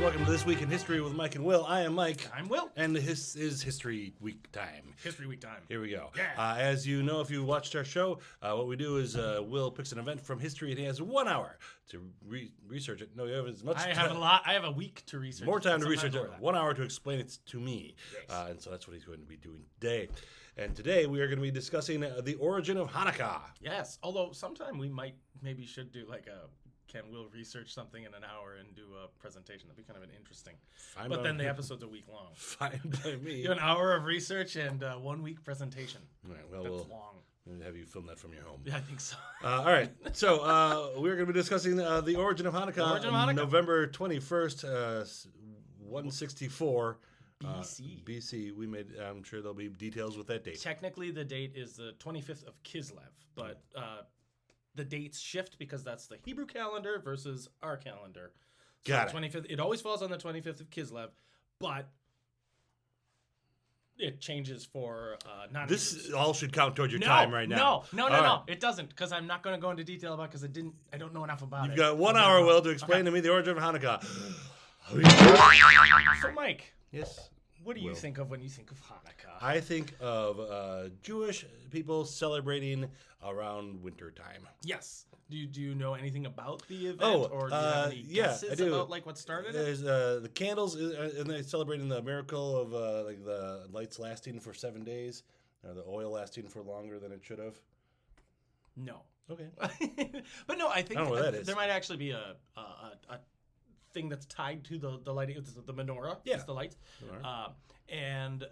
welcome to This Week in History with Mike and Will. I am Mike. I'm Will. And this is History Week time. History Week time. Here we go. Yeah. As you know, if you watched our show, what we do is Will picks an event from history and he has 1 hour to research it. No, you have as much I time. have a week to research. More time to research Sometimes it. over 1 hour to explain it to me. Yes. And so that's what he's going to be doing today. And today we are going to be discussing the origin of Hanukkah. Yes. Although sometime we maybe should do like a can Will research something in an hour and do a presentation. That'd be kind of an interesting. Fine But by then the me. episode's a week long. Fine by me. Do an hour of research and 1 week presentation. All right, well, That's we'll long. have you film that from your home. Yeah, I think so. All right, so we're going to be discussing the origin of Hanukkah. November 21st, 164 BC. BC. I'm sure there'll be details with that date. Technically, the date is the 25th of Kislev, but the dates shift because that's the Hebrew calendar versus our calendar. So Got it. 25th. It always falls on the 25th of Kislev, but it changes for non. This all should count towards your time right now. No. It doesn't, because I'm not going to go into detail about it because I don't know enough about it. You've got 1 hour, Will, to explain to me the origin of Hanukkah. So, Mike, Yes. what do you Will. think of when you think of Hanukkah? I think of Jewish people celebrating around winter time. Yes. Do you know anything about the event, Oh, or do you have any yeah, guesses I do. about like what started it? There's the candles, and they're celebrating the miracle of like the lights lasting for 7 days, the oil lasting for longer than it should have. No. Okay. But no, I think I don't know what that is. there might actually be a thing that's tied to the lighting. It's the menorah. Yeah. It's the lights. Menorah. And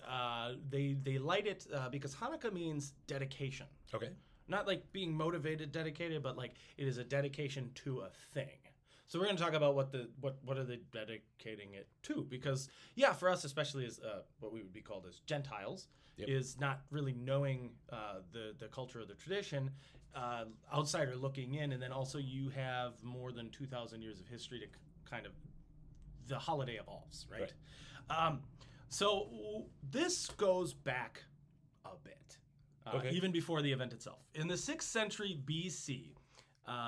they light it because Hanukkah means dedication. Okay. Not like being motivated, dedicated, but like it is a dedication to a thing. So we're going to talk about what are they dedicating it to? Because for us, especially as what we would be called as Gentiles, Yep. is not really knowing the culture or the tradition, outsider looking in, and then also you have more than 2,000 years of history to kind of the holiday evolves, right? So this goes back a bit. Okay. Even before the event itself. In the 6th century BC.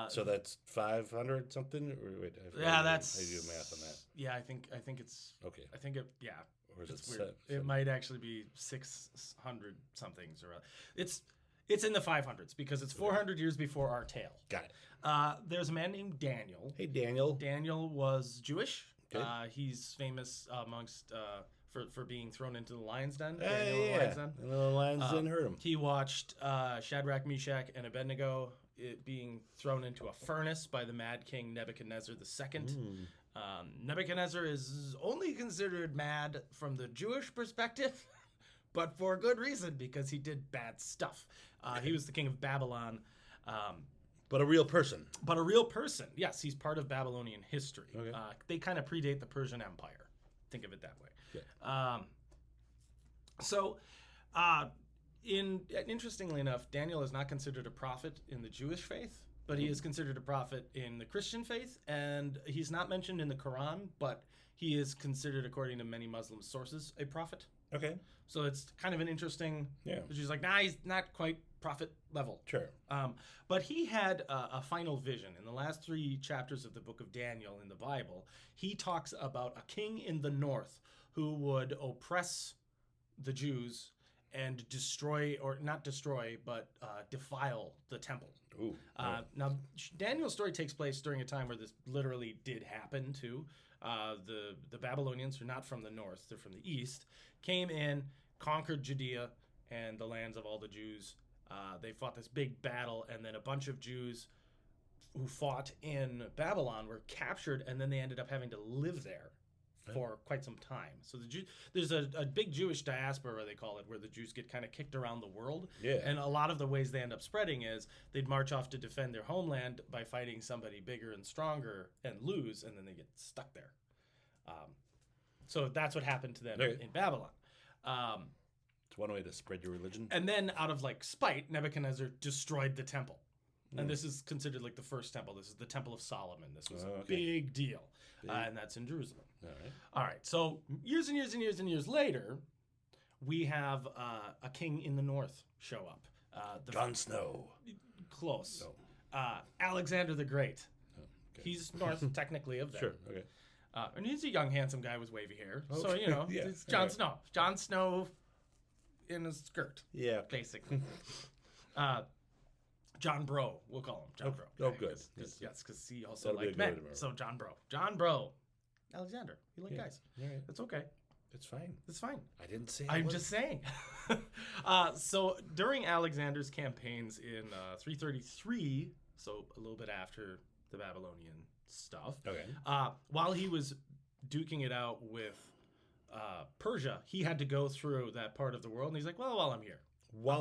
So that's 500 something? Or wait, That's. I do math on that. Yeah, I think it's. Okay. I think it. Yeah. Or is It's it weird. seven? It might actually be 600 somethings or it's in the 500s because it's 400 years before our tale. Got it. There's a man named Daniel. Hey, Daniel. Daniel was Jewish. Okay. He's famous amongst for being thrown into the lion's den. Hey, Daniel the lion's den. And the lions didn't hurt him. He watched Shadrach, Meshach, and Abednego being thrown into a furnace by the mad king Nebuchadnezzar II. Nebuchadnezzar is only considered mad from the Jewish perspective, but for good reason, because he did bad stuff. He was the king of Babylon. But a real person. But a real person. Yes, he's part of Babylonian history. Okay. They kind of predate the Persian Empire. Think of it that way. Yeah. Interestingly enough, Daniel is not considered a prophet in the Jewish faith, but he is considered a prophet in the Christian faith, and he's not mentioned in the Quran, but he is considered, according to many Muslim sources, a prophet. Okay. So it's kind of an interesting. Yeah. She's like, he's not quite prophet level. Sure. But he had a final vision. In the last 3 chapters of the book of Daniel in the Bible, he talks about a king in the north who would oppress the Jews and destroy, or not destroy, but defile the temple. Ooh. Now, Daniel's story takes place during a time where this literally did happen too. The Babylonians, who are not from the north, they're from the east, came in, conquered Judea and the lands of all the Jews. They fought this big battle, and then a bunch of Jews who fought in Babylon were captured, and then they ended up having to live there for quite some time. So there's a big Jewish diaspora, they call it, where the Jews get kind of kicked around the world. Yeah. And a lot of the ways they end up spreading is they'd march off to defend their homeland by fighting somebody bigger and stronger and lose, and then they get stuck there. So that's what happened to them in Babylon. It's one way to spread your religion. And then out of spite, Nebuchadnezzar destroyed the temple. And this is considered like the first temple. This is the Temple of Solomon. This was a big deal. And that's in Jerusalem. All right. So years and years and years and years later, we have a king in the north show up. Jon Snow. Close. No. Alexander the Great. Oh, okay. He's north technically of there. Sure. Okay. And he's a young, handsome guy with wavy hair. Okay. So, you know, Yeah. it's Jon Snow. Jon Snow in a skirt, Yeah. basically. John Bro, we'll call him John Bro. Oh, good. Yes, because he also That'll be liked a good men. tomorrow. So John Bro. John Bro. Alexander, you like guys. All right. It's okay. It's fine. It's fine. I didn't say. I'm just saying. So during Alexander's campaigns in 333, so a little bit after the Babylonian stuff, Okay. while he was duking it out with Persia, he had to go through that part of the world, and he's like, well, while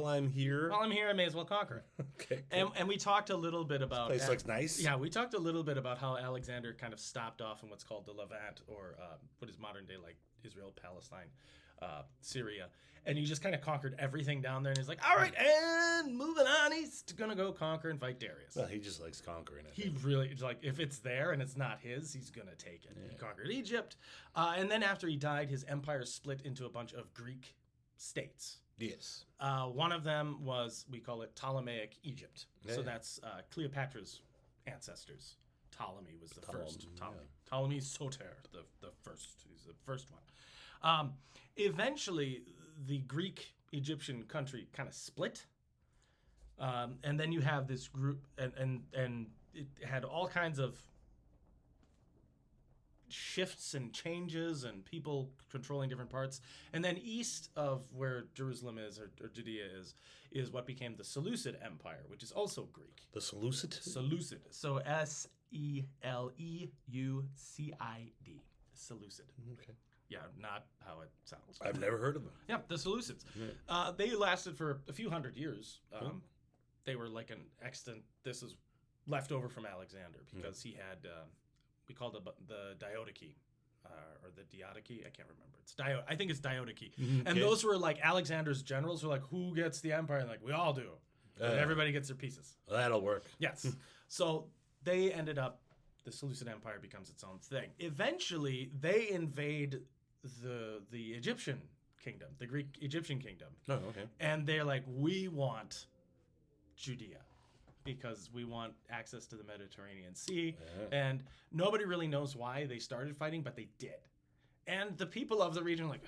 I'm here, I may as well conquer it. Okay. And we talked a little bit about... Place looks nice. Yeah, we talked a little bit about how Alexander kind of stopped off in what's called the Levant, or what is modern day, like, Israel, Palestine, Syria. And he just kind of conquered everything down there, and he's like, all right, and moving on, he's going to go conquer and fight Darius. Well, he just likes conquering it. He really, like, if it's there and it's not his, he's going to take it. Yeah. He conquered Egypt. And then after he died, his empire split into a bunch of Greek states. Yes. One of them was, we call it Ptolemaic Egypt. Yeah. So that's Cleopatra's ancestors. Ptolemy was the first. Yeah. Ptolemy Soter, the first. He's the first one. Eventually, the Greek-Egyptian country kind of split. And then you have this group, and it had all kinds of shifts and changes and people controlling different parts. And then east of where Jerusalem is, or Judea is what became the Seleucid Empire, which is also Greek. The Seleucid? Seleucid. So Seleucid. Seleucid. Okay. Yeah, not how it sounds. I've never heard of them. Yeah, the Seleucids. Yeah. They lasted for a few hundred years. They were like an extant... This is left over from Alexander, because he had... we called it the Diadochi, or the Diadochi. I can't remember. I think it's Diadochi. And those were like Alexander's generals were like, who gets the empire? And like, we all do. And everybody gets their pieces. That'll work. Yes. So they ended up, the Seleucid Empire becomes its own thing. Eventually, they invade the Egyptian kingdom, the Greek Egyptian kingdom. Oh, okay. And they're like, we want Judea, because we want access to the Mediterranean Sea. Yeah. And nobody really knows why they started fighting, but they did. And the people of the region are like,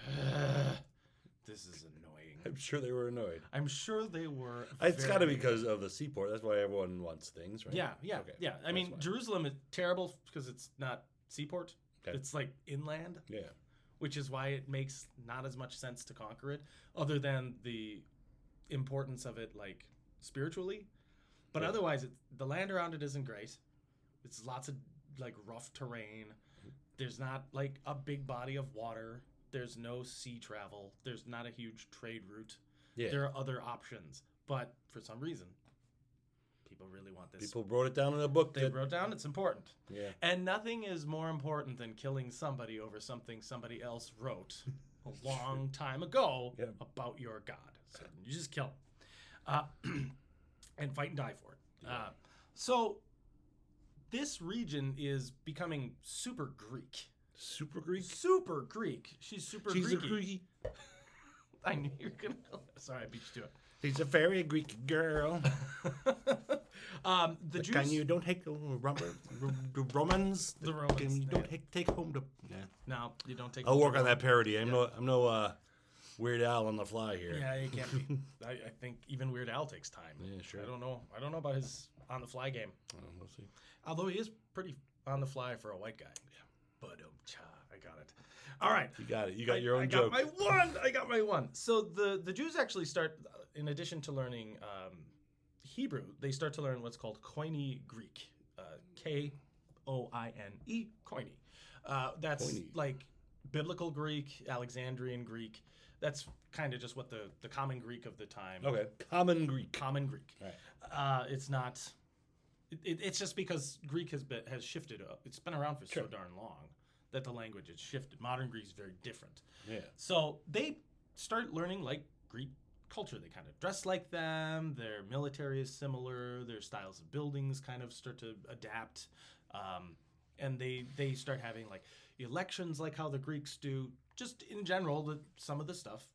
this is annoying. I'm sure they were annoyed. I'm sure they were. It's got to be because of the seaport. That's why everyone wants things, right? Yeah. Okay. Yeah. I mean, Jerusalem is terrible because it's not seaport. Okay. It's like inland. Yeah. Which is why it makes not as much sense to conquer it, other than the importance of it, like, spiritually. But otherwise, the land around it isn't great. It's lots of, like, rough terrain. There's not, like, a big body of water. There's no sea travel. There's not a huge trade route. Yeah. There are other options. But for some reason, people really want this. People wrote it down in a book. They wrote down it's important. Yeah. And nothing is more important than killing somebody over something somebody else wrote a long time ago about your god. So you just kill them. And fight and die for it. Yeah. So this region is becoming super Greek. Super Greek? Super Greek. She's super She's Greeky. a Greeky. I knew you were going to... Sorry, I beat you to it. She's a very Greek girl. The Jews... Can you don't take the Romans? The Romans. Can you don't take home the... Yeah. No, you don't take... I'll work on that parody. I'm no Weird Al on the fly here. Yeah, you can't be. I think even Weird Al takes time. Yeah, sure. I don't know about his on the fly game. We'll see. Although he is pretty on the fly for a white guy. Yeah. But I got it. All right. You got it. You got your own joke. I got my one. So the Jews actually start, in addition to learning Hebrew, they start to learn what's called Koine Greek. Koine, Koine. That's Koine. Like biblical Greek, Alexandrian Greek. That's kind of just what the common Greek of the time. Okay, common Greek. Common Greek. Right. It's not. It's just because Greek has shifted up. It's been around for so darn long that the language has shifted. Modern Greek is very different. Yeah. So they start learning like Greek culture. They kind of dress like them. Their military is similar. Their styles of buildings kind of start to adapt. And they start having like elections like how the Greeks do. Just in general, some of the stuff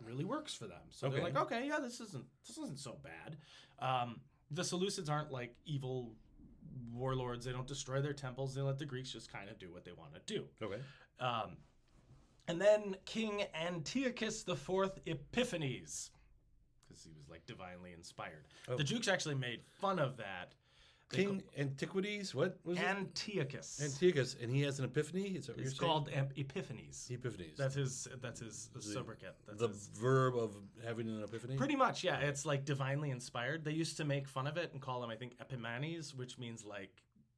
really works for them. So they're like, okay, yeah, this isn't so bad. The Seleucids aren't like evil warlords. They don't destroy their temples. They let the Greeks just kind of do what they want to do. Okay. And then King Antiochus IV Epiphanes, because he was like divinely inspired. Oh. The Jukes actually made fun of that. King Antiquities? What was it? Antiochus. Antiochus, and he has an epiphany? Is that what It's you're called Epiphanes. Epiphanes. That's his sobriquet. That's the his... verb of having an epiphany? Pretty much, yeah. It's like divinely inspired. They used to make fun of it and call him, I think, Epimanes, which means like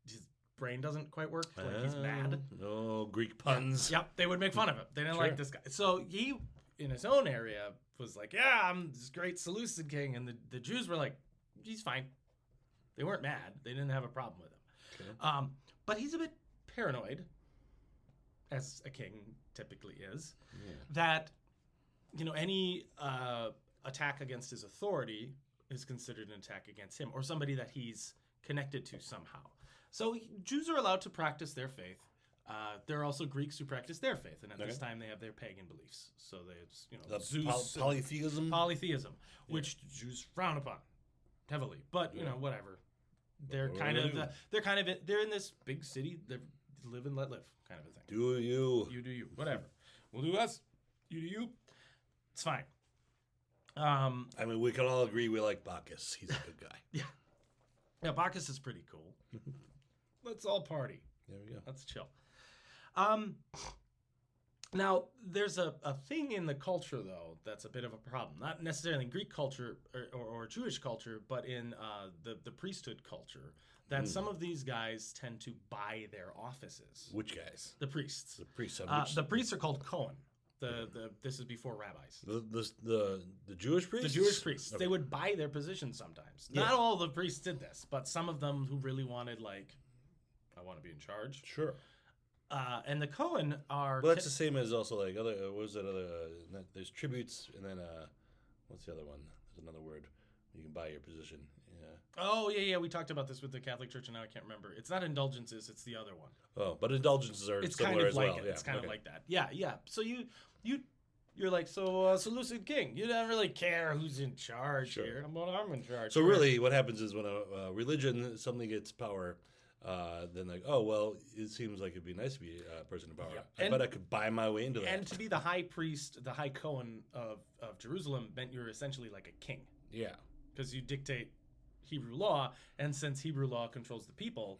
his brain doesn't quite work. Like he's mad. Oh, Greek puns. Yep, they would make fun of him. They didn't like this guy. So he, in his own area, was like, yeah, I'm this great Seleucid king. And the Jews were like, he's fine. They weren't mad. They didn't have a problem with him. Okay. But he's a bit paranoid, as a king typically is, that, any attack against his authority is considered an attack against him or somebody that he's connected to somehow. So Jews are allowed to practice their faith. There are also Greeks who practice their faith, and at this time they have their pagan beliefs. So there's, Zeus, polytheism, which Jews frown upon heavily. But whatever. They're they're in this big city. They live and let live, kind of a thing. Do you? You do you. Whatever. We'll do us. You do you. It's fine. I mean, we can all agree we like Bacchus. He's a good guy. Yeah, Bacchus is pretty cool. Let's all party. There we go. Let's chill. Now, there's a thing in the culture, though, that's a bit of a problem. Not necessarily in Greek culture or Jewish culture, but in the priesthood culture, that some of these guys tend to buy their offices. Which guys? The priests. The priests. The priests are called Cohen. This is before rabbis. The Jewish priests? The Jewish priests. Okay. They would buy their positions sometimes. Yeah. Not all the priests did this, but some of them who really wanted, I want to be in charge. Sure. And the Cohen are... Well, that's the same as also other... what was that other... there's tributes, and then... what's the other one? There's another word. You can buy your position. Yeah. Oh, yeah. We talked about this with the Catholic Church, and now I can't remember. It's not indulgences, it's the other one. Oh, but indulgences are it's similar kind of as like well. It. It's kind of like that. Yeah. So you're like, Seleucid king. You don't really care who's in charge here. I'm in charge. So really, what happens is when a religion suddenly gets power... then it seems like it'd be nice to be a person in power. Yeah. I bet I could buy my way into that. And to be the high priest, the high Cohen of Jerusalem meant you're essentially like a king. Yeah. Because you dictate Hebrew law, and since Hebrew law controls the people,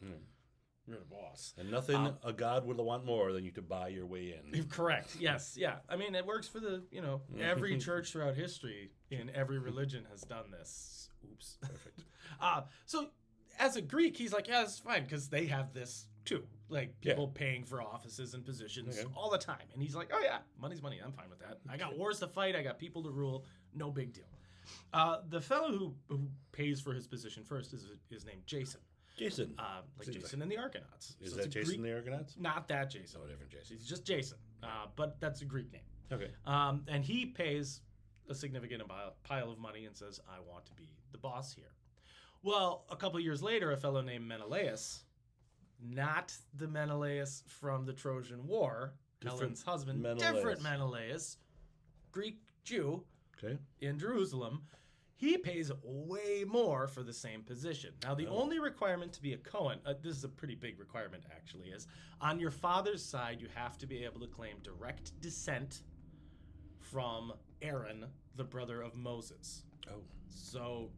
you're the boss. And nothing a god would want more than you to buy your way in. Correct. Yes. Yeah. I mean, it works for every church throughout history in every religion has done this. Oops. Perfect. So as a Greek, he's like, yeah, it's fine, because they have this too. Like, people paying for offices and positions all the time. And he's like, oh, yeah, money's money. I'm fine with that. I got wars to fight. I got people to rule. No big deal. The fellow who pays for his position first is named Jason. Jason. Like Jason and the Argonauts. Is that Jason and the Argonauts? Not that Jason. Oh, different Jason. He's just Jason. But that's a Greek name. Okay. And he pays a significant pile of money and says, I want to be the boss here. Well, a couple years later, a fellow named Menelaus, not the Menelaus from the Trojan War, Helen's husband, different Menelaus, Greek Jew in Jerusalem, he pays way more for the same position. Now, the only requirement to be a Cohen, this is a pretty big requirement actually, is on your father's side, you have to be able to claim direct descent from Aaron, the brother of Moses. Oh. So...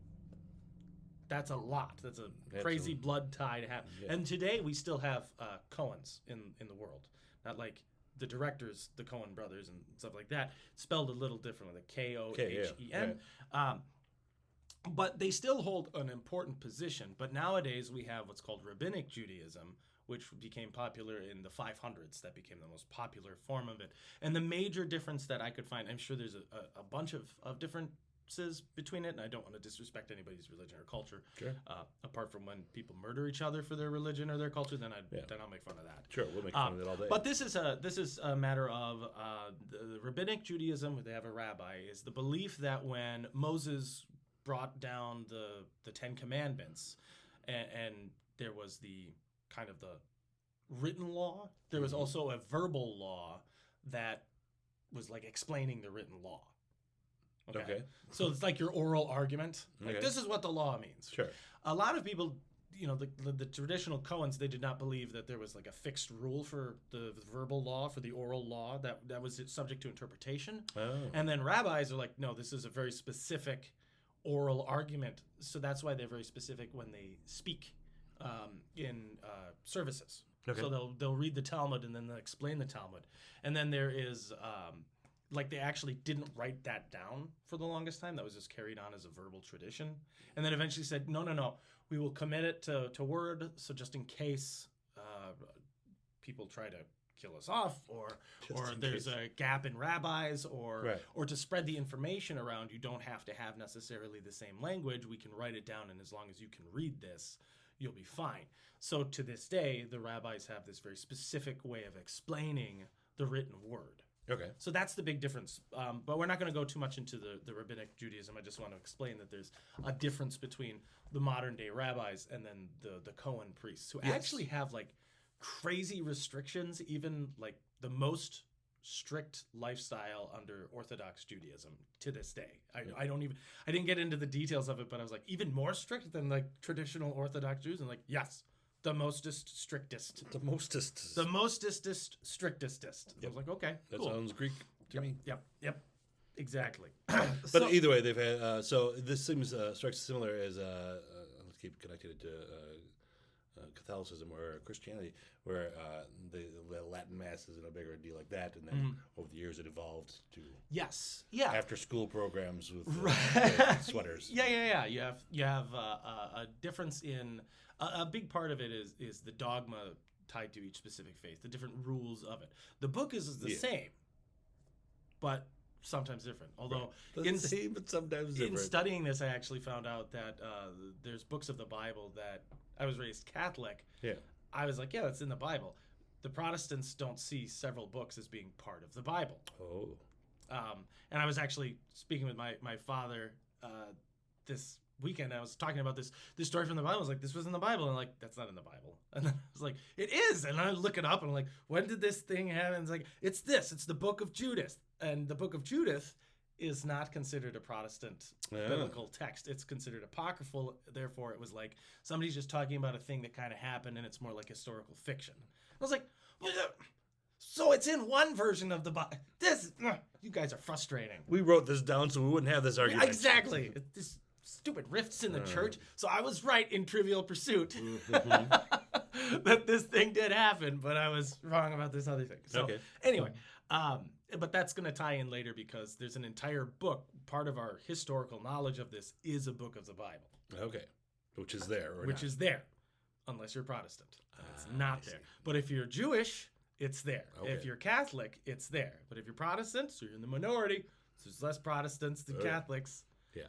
that's a lot. That's a crazy blood tie to have. Yeah. And today we still have Cohens in the world. Not like the directors, the Cohen brothers and stuff like that. Spelled a little differently, like Kohen. Yeah. But they still hold an important position. But nowadays we have what's called Rabbinic Judaism, which became popular in the 500s. That became the most popular form of it. And the major difference that I could find, I'm sure there's a bunch of different between it, and I don't want to disrespect anybody's religion or culture. Sure. Apart from when people murder each other for their religion or their culture, then I'll make fun of that. Sure, we'll make fun of it all day. But this is a matter of the Rabbinic Judaism, where they have a rabbi, is the belief that when Moses brought down the Ten Commandments, and there was the kind of the written law, there was also a verbal law that was like explaining the written law. Okay. So it's like your oral argument. Like, this is what the law means. Sure. A lot of people, the traditional Cohens, they did not believe that there was like a fixed rule for the verbal law, for the oral law that was subject to interpretation. Oh. And then rabbis are like, no, this is a very specific oral argument. So that's why they're very specific when they speak in services. Okay. So they'll read the Talmud and then they'll explain the Talmud. And then there is they actually didn't write that down for the longest time. That was just carried on as a verbal tradition. And then eventually said, no, we will commit it to word. So just in case people try to kill us off or there's a gap in rabbis or to spread the information around, you don't have to have necessarily the same language. We can write it down, and as long as you can read this, you'll be fine. So to this day, the rabbis have this very specific way of explaining the written word. Okay. So that's the big difference. But we're not going to go too much into the rabbinic Judaism. I just want to explain that there's a difference between the modern day rabbis and then the Cohen priests who actually have like crazy restrictions, even like the most strict lifestyle under Orthodox Judaism to this day. I didn't get into the details of it, but I was like, even more strict than like traditional Orthodox Jews? And like, yes. The mostest, strictest. The mostest. The mostest, strictest. Yep. I was like, okay, that cool. sounds Greek to me. Yep. Exactly. But either way, they've had. So this seems strikes similar as let's keep connected to Catholicism or Christianity, where the Latin Mass is a bigger deal like that, and then over the years it evolved to after school programs with sweaters. Yeah. You have a difference in. A big part of it is the dogma tied to each specific faith, the different rules of it. The book is the same, but sometimes different. Although same, but sometimes different. In studying this, I actually found out that there's books of the Bible that I was raised Catholic. Yeah. I was like, that's in the Bible. The Protestants don't see several books as being part of the Bible. Oh. And I was actually speaking with my father this weekend. I was talking about this story from the Bible. I was like, this was in the Bible. And I'm like, that's not in the Bible. And then I was like, it is. And I look it up and I'm like, when did this thing happen? It's like, it's the book of Judith. And the book of Judith is not considered a Protestant biblical text. It's considered apocryphal. Therefore, it was like somebody's just talking about a thing that kind of happened and it's more like historical fiction. I was like, so it's in one version of the Bible. You guys are frustrating. We wrote this down so we wouldn't have this argument. Exactly. This stupid rifts in the church. So I was right in Trivial Pursuit that this thing did happen, but I was wrong about this other thing. So anyway, but that's going to tie in later because there's an entire book. Part of our historical knowledge of this is a book of the Bible. Okay. Which is there. Is there, unless you're Protestant. It's not there. But if you're Jewish, it's there. Okay. If you're Catholic, it's there. But if you're Protestant, so you're in the minority, so there's less Protestants than Catholics. Yeah.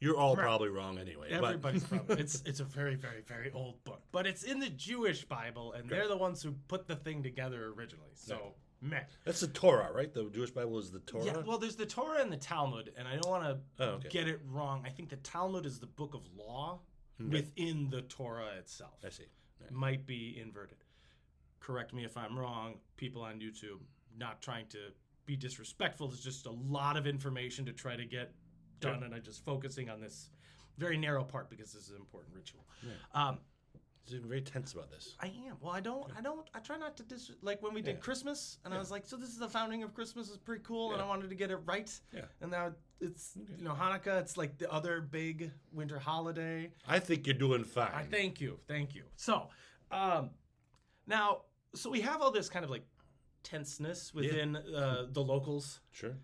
You're all probably wrong anyway. Everybody's probably. It's a very, very, very old book. But it's in the Jewish Bible, and they're the ones who put the thing together originally. So, meh. That's the Torah, right? The Jewish Bible is the Torah? Yeah, well, there's the Torah and the Talmud, and I don't want to get it wrong. I think the Talmud is the book of law within the Torah itself. I see. Right. Might be inverted. Correct me if I'm wrong, people on YouTube. Not trying to be disrespectful. It's just a lot of information to try to get done, and I'm just focusing on this very narrow part because this is an important ritual. Yeah. You're very tense about this. I am. Well, I try not to like when we did Christmas, and I was like, so this is the founding of Christmas, is pretty cool, and I wanted to get it right. Yeah. And now it's Hanukkah. It's like the other big winter holiday. I think you're doing fine. Thank you. So, now, so we have all this kind of like tenseness within the locals. Sure.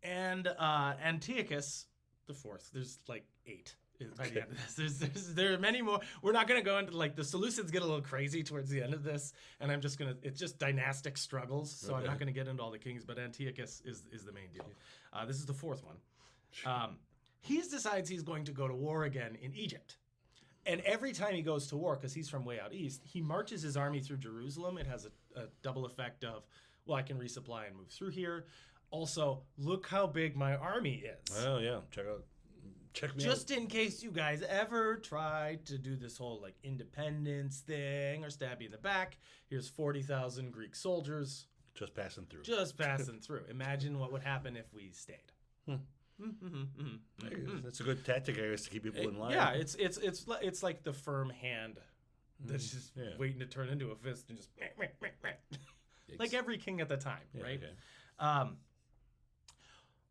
And Antiochus the Fourth. There's like 8. By the end of this, there are many more. We're not going to go into like the Seleucids get a little crazy towards the end of this, and it's just dynastic struggles. So I'm not going to get into all the kings, but Antiochus is the main deal. This is the 4th one. He decides he's going to go to war again in Egypt, and every time he goes to war, because he's from way out east, he marches his army through Jerusalem. It has a double effect of, well, I can resupply and move through here. Also, look how big my army is. Oh yeah, check me out. Just in case you guys ever try to do this whole like independence thing or stab you in the back, here's 40,000 Greek soldiers. Just passing through. Imagine what would happen if we stayed. That's a good tactic, I guess, to keep people in line. Yeah, it's like the firm hand that's just waiting to turn into a fist and just like every king at the time, right? Okay.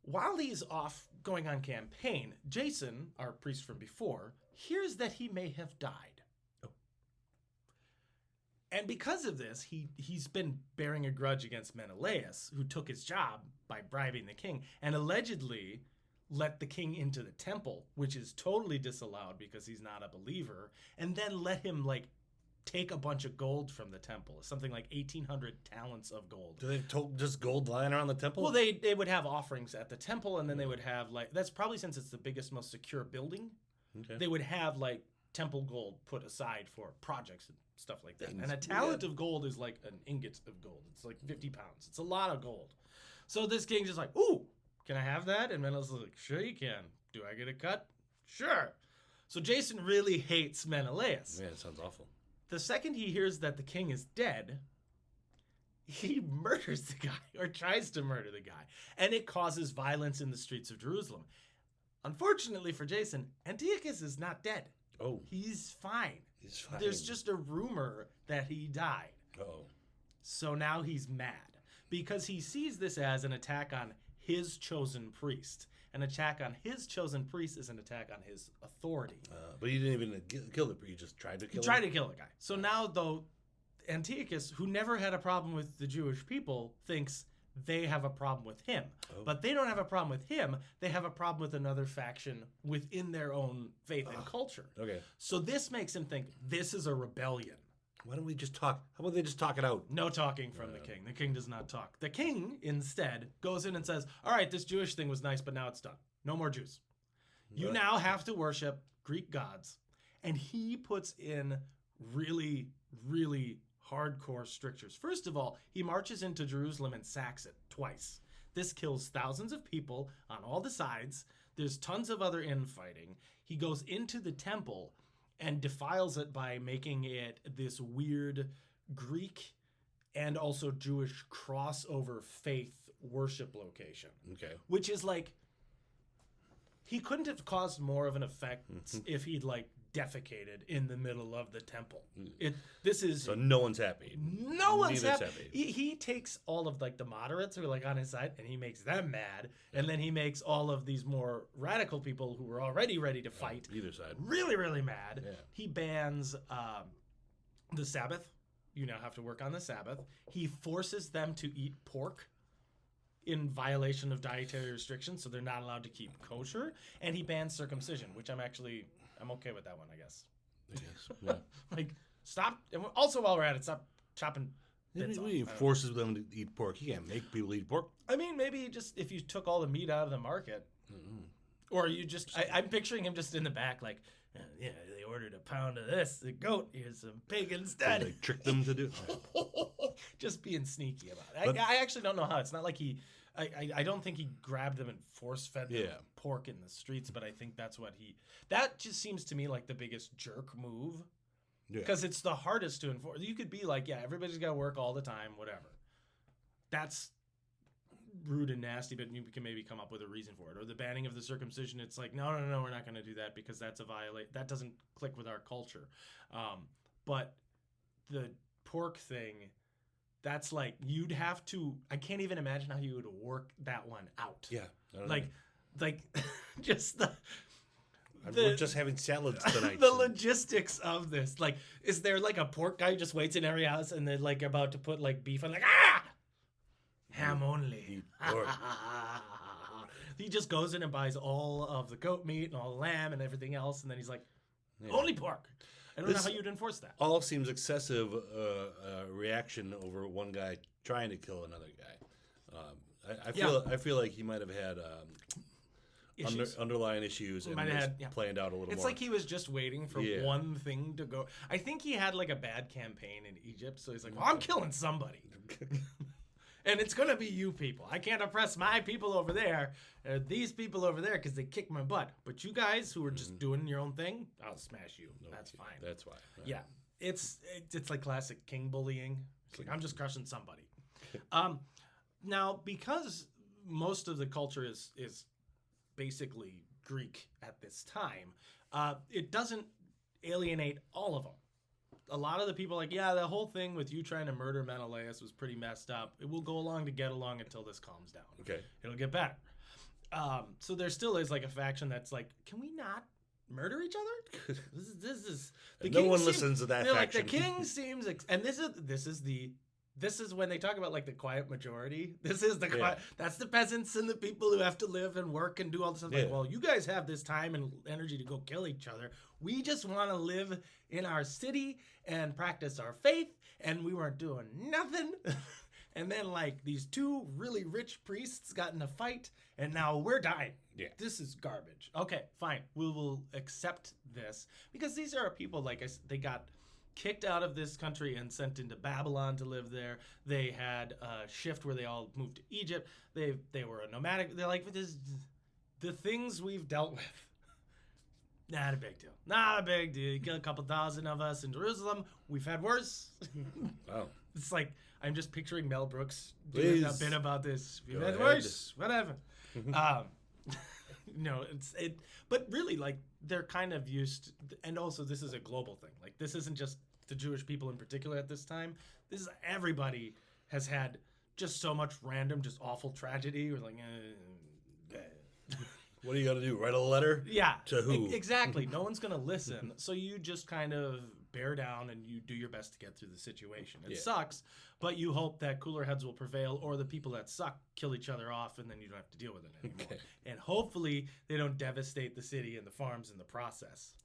While he's off going on campaign, Jason, our priest from before, hears that he may have died. Oh. And because of this, he's been bearing a grudge against Menelaus, who took his job by bribing the king, and allegedly let the king into the temple, which is totally disallowed because he's not a believer, and then let him like take a bunch of gold from the temple, something like 1,800 talents of gold. Do they just gold lying around the temple? Well, they would have offerings at the temple, and then they would have like, that's probably since it's the biggest, most secure building, they would have like temple gold put aside for projects and stuff like that. And a talent of gold is like an ingot of gold. It's like 50 pounds. It's a lot of gold. So this king's just like, ooh, can I have that? And Menelaus is like, sure you can. Do I get a cut? Sure. So Jason really hates Menelaus. Yeah, it sounds awful. The second he hears that the king is dead, he murders the guy, or tries to murder the guy, and it causes violence in the streets of Jerusalem. Unfortunately for Jason, Antiochus is not dead. Oh. He's fine. He's fine. There's just a rumor that he died. Oh. So now he's mad because he sees this as an attack on his chosen priest. An attack on his chosen priest is an attack on his authority. But he didn't even kill the priest. He just tried to kill him? He tried to kill the guy. So now, though, Antiochus, who never had a problem with the Jewish people, thinks they have a problem with him. Oh. But they don't have a problem with him. They have a problem with another faction within their own faith and culture. Okay. So this makes him think this is a rebellion. Why don't we just talk? How about they just talk it out? No talking from the king. The king does not talk. The king, instead, goes in and says, all right, this Jewish thing was nice, but now it's done. No more Jews. You now have to worship Greek gods. And he puts in really, really hardcore strictures. First of all, he marches into Jerusalem and sacks it twice. This kills thousands of people on all the sides. There's tons of other infighting. He goes into the temple and defiles it by making it this weird Greek and also Jewish crossover faith worship location. Okay. Which is like, he couldn't have caused more of an effect if he'd like defecated in the middle of the temple. So no one's happy. No one's happy. He takes all of like the moderates who are like on his side and he makes them mad. And then he makes all of these more radical people who were already ready to fight either side really, really mad. Yeah. He bans the Sabbath. You now have to work on the Sabbath. He forces them to eat pork in violation of dietary restrictions, so they're not allowed to keep kosher. And he bans circumcision, which I'm okay with that one, I guess. Yeah. Like, stop. And also, while we're at it, stop chopping bits off. He forces them to eat pork. He can't make people eat pork. I mean, maybe just if you took all the meat out of the market, or you just, I'm picturing him just in the back, like, yeah, they ordered a pound of this, the goat, here's some pig instead. They trick them to do just being sneaky about it. I actually don't know how. It's not like I don't think he grabbed them and force-fed them pork in the streets, but I think that's what that just seems to me like the biggest jerk move. Because it's the hardest to enforce. You could be like, yeah, everybody's got to work all the time, whatever. That's rude and nasty, but you can maybe come up with a reason for it. Or the banning of the circumcision, it's like, no, we're not going to do that because that's that doesn't click with our culture. But the pork thing, that's like, you'd have to, I can't even imagine how you would work that one out. Yeah. Like just we're just having salads tonight. The logistics of this. Like, is there like a pork guy who just waits in every house and they're like about to put like beef on, like, ham only. He just goes in and buys all of the goat meat and all the lamb and everything else, and then he's like, only pork. I don't know how you'd enforce that. All seems excessive reaction over one guy trying to kill another guy. I feel like he might have had underlying issues and planned out a little more. It's like he was just waiting for one thing to go. I think he had like a bad campaign in Egypt, so he's like, well, I'm killing somebody. And it's going to be you people. I can't oppress my people over there, these people over there, because they kick my butt. But you guys who are just doing your own thing, I'll smash you. That's fine. That's why. Right. Yeah. It's like classic king bullying. It's like, I'm just crushing somebody. Now, because most of the culture is basically Greek at this time, it doesn't alienate all of them. A lot of the people are like, yeah, the whole thing with you trying to murder Menelaus was pretty messed up. It will go along to get along until this calms down. Okay. It'll get better. So there still is like a faction that's like, can we not murder each other? This is the no king one seems- listens to that they're faction. Like the king seems, and this is when they talk about like the quiet majority. This is the quiet. That's the peasants and the people who have to live and work and do all this stuff. Like, well, you guys have this time and energy to go kill each other. We just want to live in our city and practice our faith, and we weren't doing nothing. And then like these two really rich priests got in a fight, and now we're dying. Yeah. This is garbage. Okay, fine. We will accept this because these are people like they got kicked out of this country and sent into Babylon to live there. They had a shift where they all moved to Egypt. They were a nomadic. They're like, this, the things we've dealt with. Not a big deal. Not a big deal. You kill a couple thousand of us in Jerusalem. We've had worse. Wow. It's like I'm just picturing Mel Brooks Please. doing a bit about this. We've Go had ahead. worse. Whatever. No, but really, like they're kind of used, and also this is a global thing. Like this isn't just the Jewish people in particular at this time. This is everybody has had just so much random, just awful tragedy. Or like, What are you gonna do? Write a letter? yeah, To who? Exactly. No one's gonna listen. So you just kind of bear down and you do your best to get through the situation. It sucks, but you hope that cooler heads will prevail, or the people that suck kill each other off, and then you don't have to deal with it anymore. Okay. And hopefully they don't devastate the city and the farms in the process.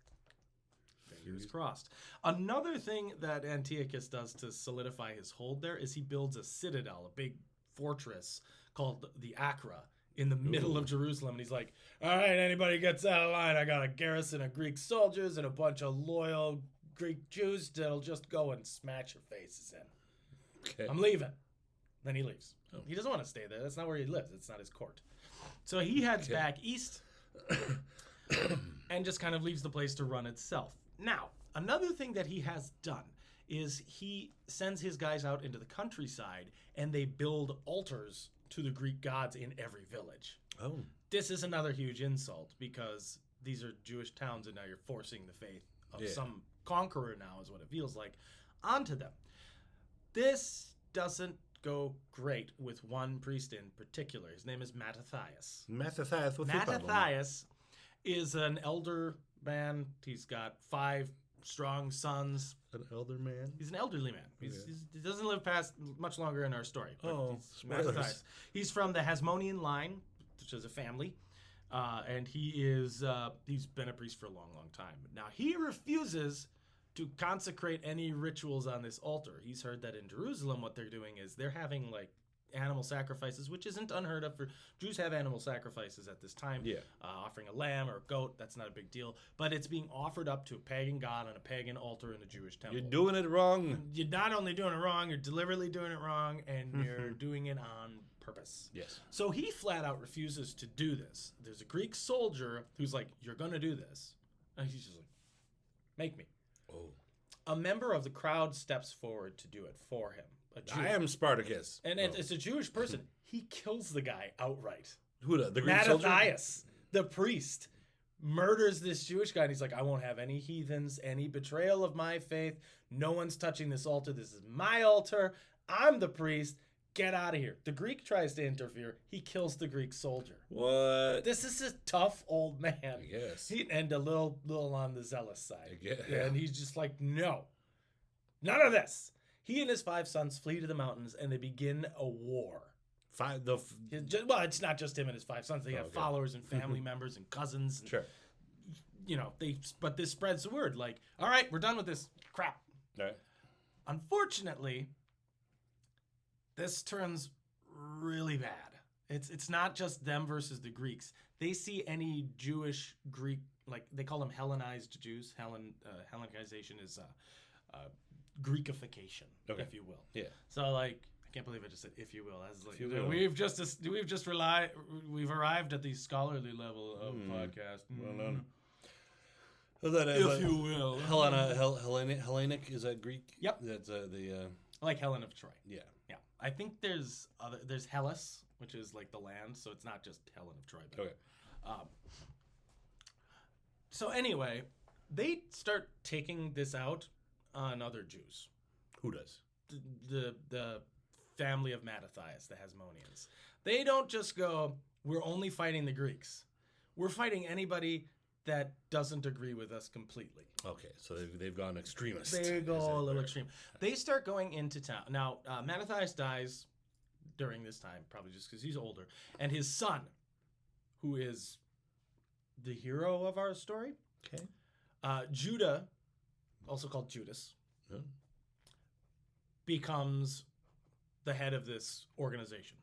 Fingers crossed. Another thing that Antiochus does to solidify his hold there is he builds a citadel, a big fortress called the Acra, in the middle of Jerusalem. And he's like, all right, anybody gets out of line, I got a garrison of Greek soldiers and a bunch of loyal Greek Jews that'll just go and smash your faces in. Okay. I'm leaving. Then he leaves. He doesn't want to stay there. That's not where he lives. It's not his court. So he heads back east and just kind of leaves the place to run itself. Now, another thing that he has done is he sends his guys out into the countryside and they build altars to the Greek gods in every village. Oh. This is another huge insult because these are Jewish towns and now you're forcing the faith of some conqueror, now is what it feels like, onto them. This doesn't go great with one priest in particular. His name is Mattathias. Mattathias, what's his problem? Mattathias is an elder man. He's got 5 strong sons. An elder man? He's an elderly man. He doesn't live past much longer in our story. But he's spoilers. Mattathias. He's from the Hasmonean line, which is a family. And he's been a priest for a long, long time. Now, he refuses to consecrate any rituals on this altar. He's heard that in Jerusalem, what they're doing is they're having like animal sacrifices, which isn't unheard of. For Jews have animal sacrifices at this time. Yeah. Offering a lamb or a goat, that's not a big deal. But it's being offered up to a pagan god on a pagan altar in the Jewish temple. You're doing it wrong. You're not only doing it wrong, you're deliberately doing it wrong, and you're doing it on purpose. Yes. So he flat out refuses to do this. There's a Greek soldier who's like, you're going to do this. And he's just like, make me. Oh. A member of the crowd steps forward to do it for him. A Jew. I am Spartacus. And it's a Jewish person. He kills the guy outright. Who the Greek soldier? Mattathias, the priest, murders this Jewish guy. And he's like, I won't have any heathens, any betrayal of my faith. No one's touching this altar. This is my altar. I'm the priest. Get out of here. The Greek tries to interfere. He kills the Greek soldier. What? This is a tough old man. I guess. And a little on the zealous side. I guess. And he's just like, no. None of this. He and his 5 sons flee to the mountains and they begin a war. Well, it's not just him and his 5 sons. They have followers and family members and cousins. And, Sure. You know, but this spreads the word. Like, all right, we're done with this crap. All right. Unfortunately, this turns really bad. It's not just them versus the Greeks. They see any Jewish Greek, like they call them Hellenized Jews. Hellenization is Greekification, if you will. Yeah. So like, I can't believe I just said "if you will." As like, you will. we've arrived at the scholarly level of podcast. Well done. That If you will. Hellenic, is that Greek? Yep. That's Like Helen of Troy. yeah. Yeah. I think there's Hellas, which is like the land, so it's not just Helen of Troy. But, Okay. So anyway, they start taking this out on other Jews. Who does? The family of Mattathias, the Hasmoneans. They don't just go, we're only fighting the Greeks. We're fighting anybody that doesn't agree with us completely. Okay, so they've gone extremist. They go a little extreme. They start going into town. Now, Mattathias dies during this time, probably just because he's older. And his son, who is the hero of our story, Okay. Judah, also called Judas, Yeah. becomes the head of this organization.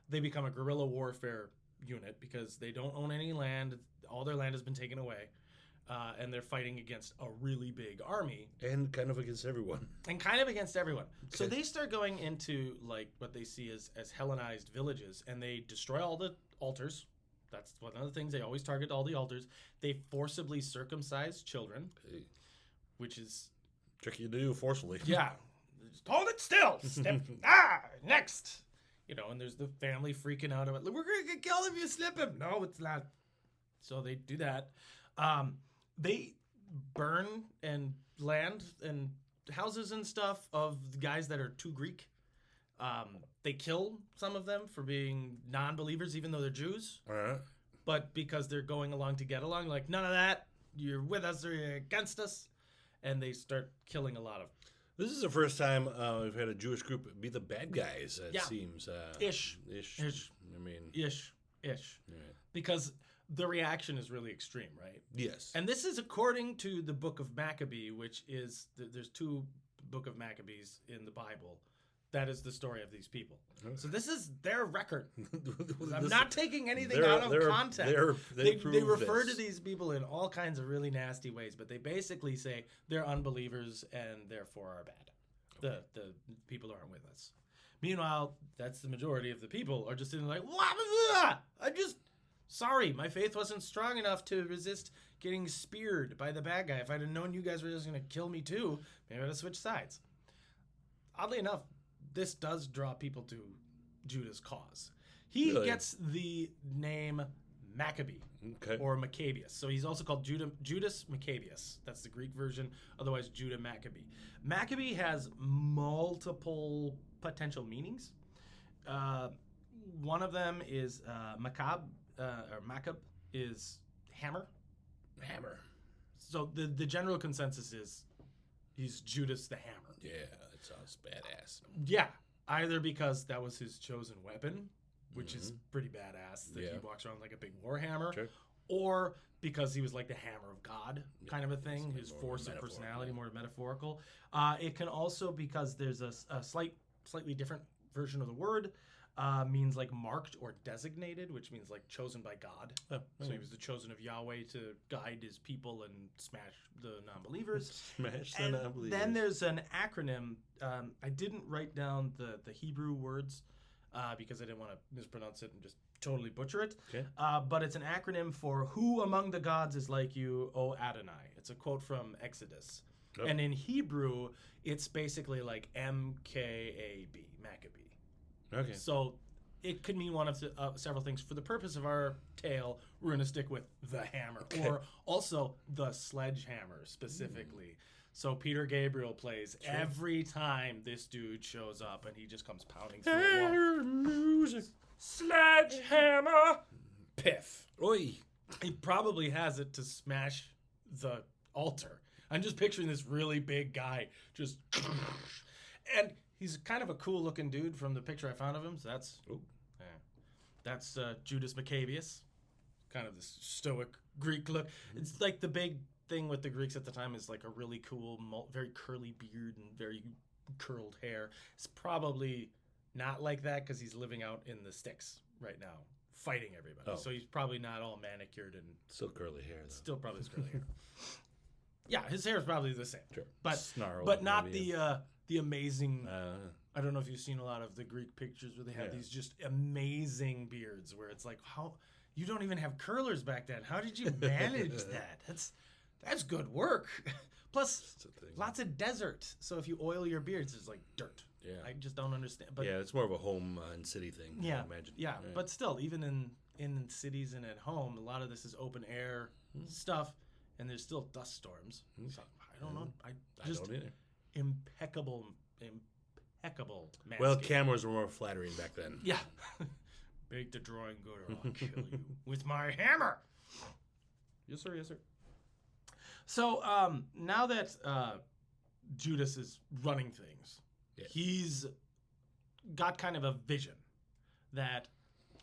They become a guerrilla warfare unit because they don't own any land. All their land has been taken away. And they're fighting against a really big army. And kind of against everyone. And kind of against everyone. So Okay. they start going into like what they see as Hellenized villages, and they destroy all the altars. That's one of the things. They always target all the altars. They forcibly circumcise children, Hey, which is, tricky to do forcefully. yeah, just hold it still. Step, next. You know, and there's the family freaking out about, we're going to kill him if you slip him. No, it's not. So they do that. They burn and land and houses and stuff of the guys that are too Greek. They kill some of them for being non-believers, even though they're Jews. All right. But because they're going along to get along, like, none of that. You're with us or you're against us. And they start killing a lot of This is the first time we've had a Jewish group be the bad guys, it Yeah. seems. Ish. Ish. Ish. I mean, ish. right. Because the reaction is really extreme, right? Yes. And this is according to the book of Maccabee, which is, there's two book of Maccabees in the Bible. That is the story of these people. So this is their record. I'm not taking anything out of context. They refer to these people in all kinds of really nasty ways, but they basically say they're unbelievers and therefore are bad. The people who aren't with us. Meanwhile, that's the majority of the people are just sitting like, sorry, my faith wasn't strong enough to resist getting speared by the bad guy. If I'd have known you guys were just going to kill me too, maybe I'd have switched sides. Oddly enough, this does draw people to Judah's cause. He Really? gets the name Maccabee Okay. or Maccabeus. So he's also called Judas Maccabeus. That's the Greek version, otherwise Judah Maccabee. Maccabee has multiple potential meanings. One of them is Maccab is hammer. Hammer. So the general consensus is he's Judas the Hammer. Yeah, that sounds badass. Yeah, either because that was his chosen weapon, which is pretty badass, that he Yeah. walks around like a big war hammer, Sure. or because he was like the hammer of God kind of a thing, it's his more force of metaphor, personality, yeah. more metaphorical. It can also, because there's a slightly different version of the word, means like marked or designated, which means like chosen by God. Oh, So he was the chosen of Yahweh to guide his people and smash the non-believers. Smash the And non-believers. then there's an acronym. I didn't write down the Hebrew words because I didn't want to mispronounce it and just totally butcher it. Okay. But it's an acronym for "Who among the gods is like you, O Adonai?" It's a quote from Exodus. Oh. And in Hebrew, it's basically like MKAB, Maccabee. Okay. So it could mean one of several things. For the purpose of our tale, we're going to stick with the hammer, or also the sledgehammer specifically. So Peter Gabriel plays every time this dude shows up, and he just comes pounding through the wall. Music. Sledgehammer! Piff. Oi. He probably has it to smash the altar. I'm just picturing this really big guy just... And he's kind of a cool-looking dude from the picture I found of him, so that's... Ooh. Yeah. That's Judas Maccabeus. Kind of this stoic Greek look. It's like the big thing with the Greeks at the time is like a really cool, very curly beard and very curled hair. It's probably not like that because he's living out in the sticks right now, fighting everybody. Oh. So he's probably not all manicured and Still curly hair, though. still probably has curly hair. Yeah, his hair is probably the same. Sure. But Snarl, but not maybe. the amazing... Uh, I don't know if you've seen a lot of the Greek pictures where they have Yeah. these just amazing beards where it's like, how you don't even have curlers back then. How did you manage that? That's good work. Plus, it's a thing. lots of desert. So if you oil your beards, it's like dirt. Yeah. I just don't understand. But Yeah, it's more of a home and city thing. yeah, I imagine. yeah. Right. But still, even in in cities and at home. A lot of this is open air stuff, and there's still dust storms. So I don't know. I don't either. Impeccable manscaping. Well, cameras were more flattering back then. Yeah. Bake the drawing good or I'll kill you with my hammer. Yes, sir. Yes, sir. So now that Judas is running things, he's got kind of a vision that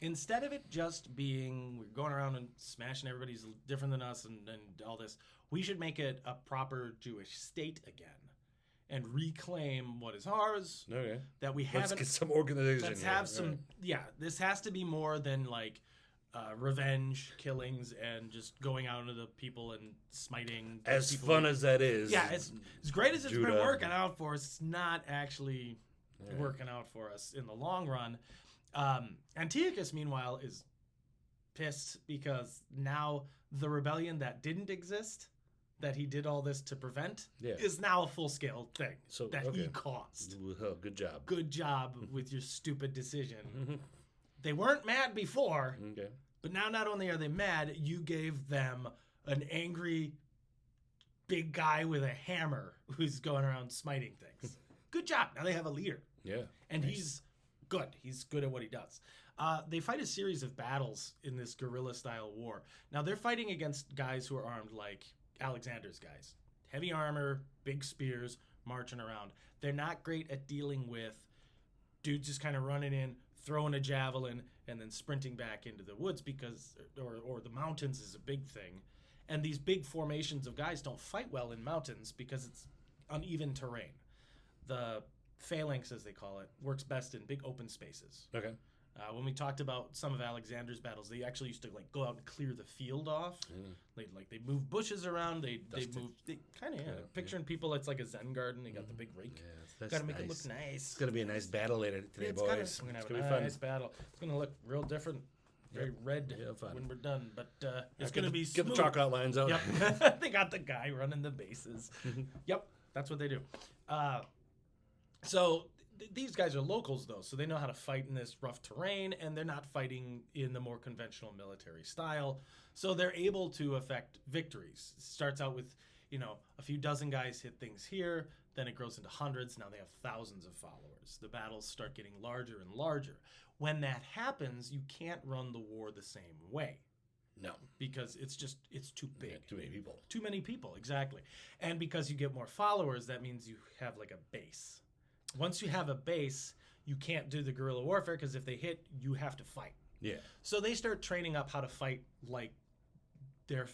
instead of it just being we're going around and smashing everybody's different than us and all this, we should make it a proper Jewish state again and reclaim what is ours. Okay. That we haven't. Let's get some organization. Let's here. have some. Right. Yeah, this has to be more than like revenge killings and just going out into the people and smiting. As people. Fun as that is. Yeah, as great as it's Judah. been working out for us, it's not actually working out for us in the long run. Antiochus, meanwhile, is pissed because now the rebellion that didn't exist, that he did all this to prevent, is now a full-scale thing that he caused. Oh, good job. Good job with your stupid decision. They weren't mad before, but now not only are they mad, you gave them an angry big guy with a hammer who's going around smiting things. Good job. Now they have a leader. Yeah. And he's good. He's good at what he does. They fight a series of battles in this guerrilla-style war. Now, they're fighting against guys who are armed like Alexander's guys. Heavy armor, big spears, marching around. They're not great at dealing with dudes just kind of running in, throwing a javelin, and then sprinting back into the woods because, or the mountains is a big thing. And these big formations of guys don't fight well in mountains because it's uneven terrain. The phalanx, as they call it, works best in big open spaces. Okay. When we talked about some of Alexander's battles, they actually used to like go out and clear the field off. They move bushes around. They kind of picturing people. It's like a Zen garden. They got the big rake. Yeah, got to make it look nice. It's gonna be a nice battle later today, boys. We're gonna have a nice battle. It's gonna look real different, very red when we're done. But it's gonna be smooth. Get the chalk outlines out. Yep. They got the guy running the bases. Yep, that's what they do. So these guys are locals, though, so they know how to fight in this rough terrain, and they're not fighting in the more conventional military style. So they're able to affect victories. It starts out with, a few dozen guys hit things here, then it grows into hundreds. Now they have thousands of followers. The battles start getting larger and larger. When that happens, you can't run the war the same way. No. Because it's too big. Yeah, too many people. Too many people, exactly. And because you get more followers, that means you have like a base. Once you have a base, you can't do the guerrilla warfare because if they hit, you have to fight. Yeah. So they start training up how to fight like their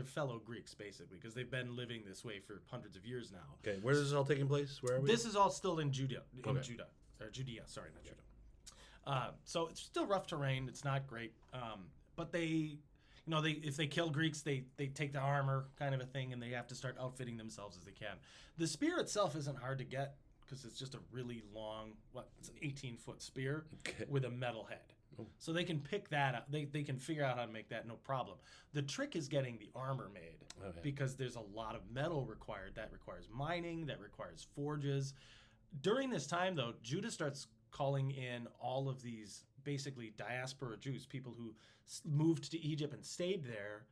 fellow Greeks, basically, because they've been living this way for hundreds of years now. Okay, where is this all taking place? Where are we? This is all still in Judea. Judea, sorry, not Judah. So it's still rough terrain. It's not great. But they if they kill Greeks, they take the armor kind of a thing, and they have to start outfitting themselves as they can. The spear itself isn't hard to get, because it's just a really long, it's an 18-foot spear with a metal head. So they can pick that up. They can figure out how to make that, no problem. The trick is getting the armor made, because there's a lot of metal required. That requires mining, that requires forges. During this time, though, Judah starts calling in all of these basically diaspora Jews, people who moved to Egypt and stayed there.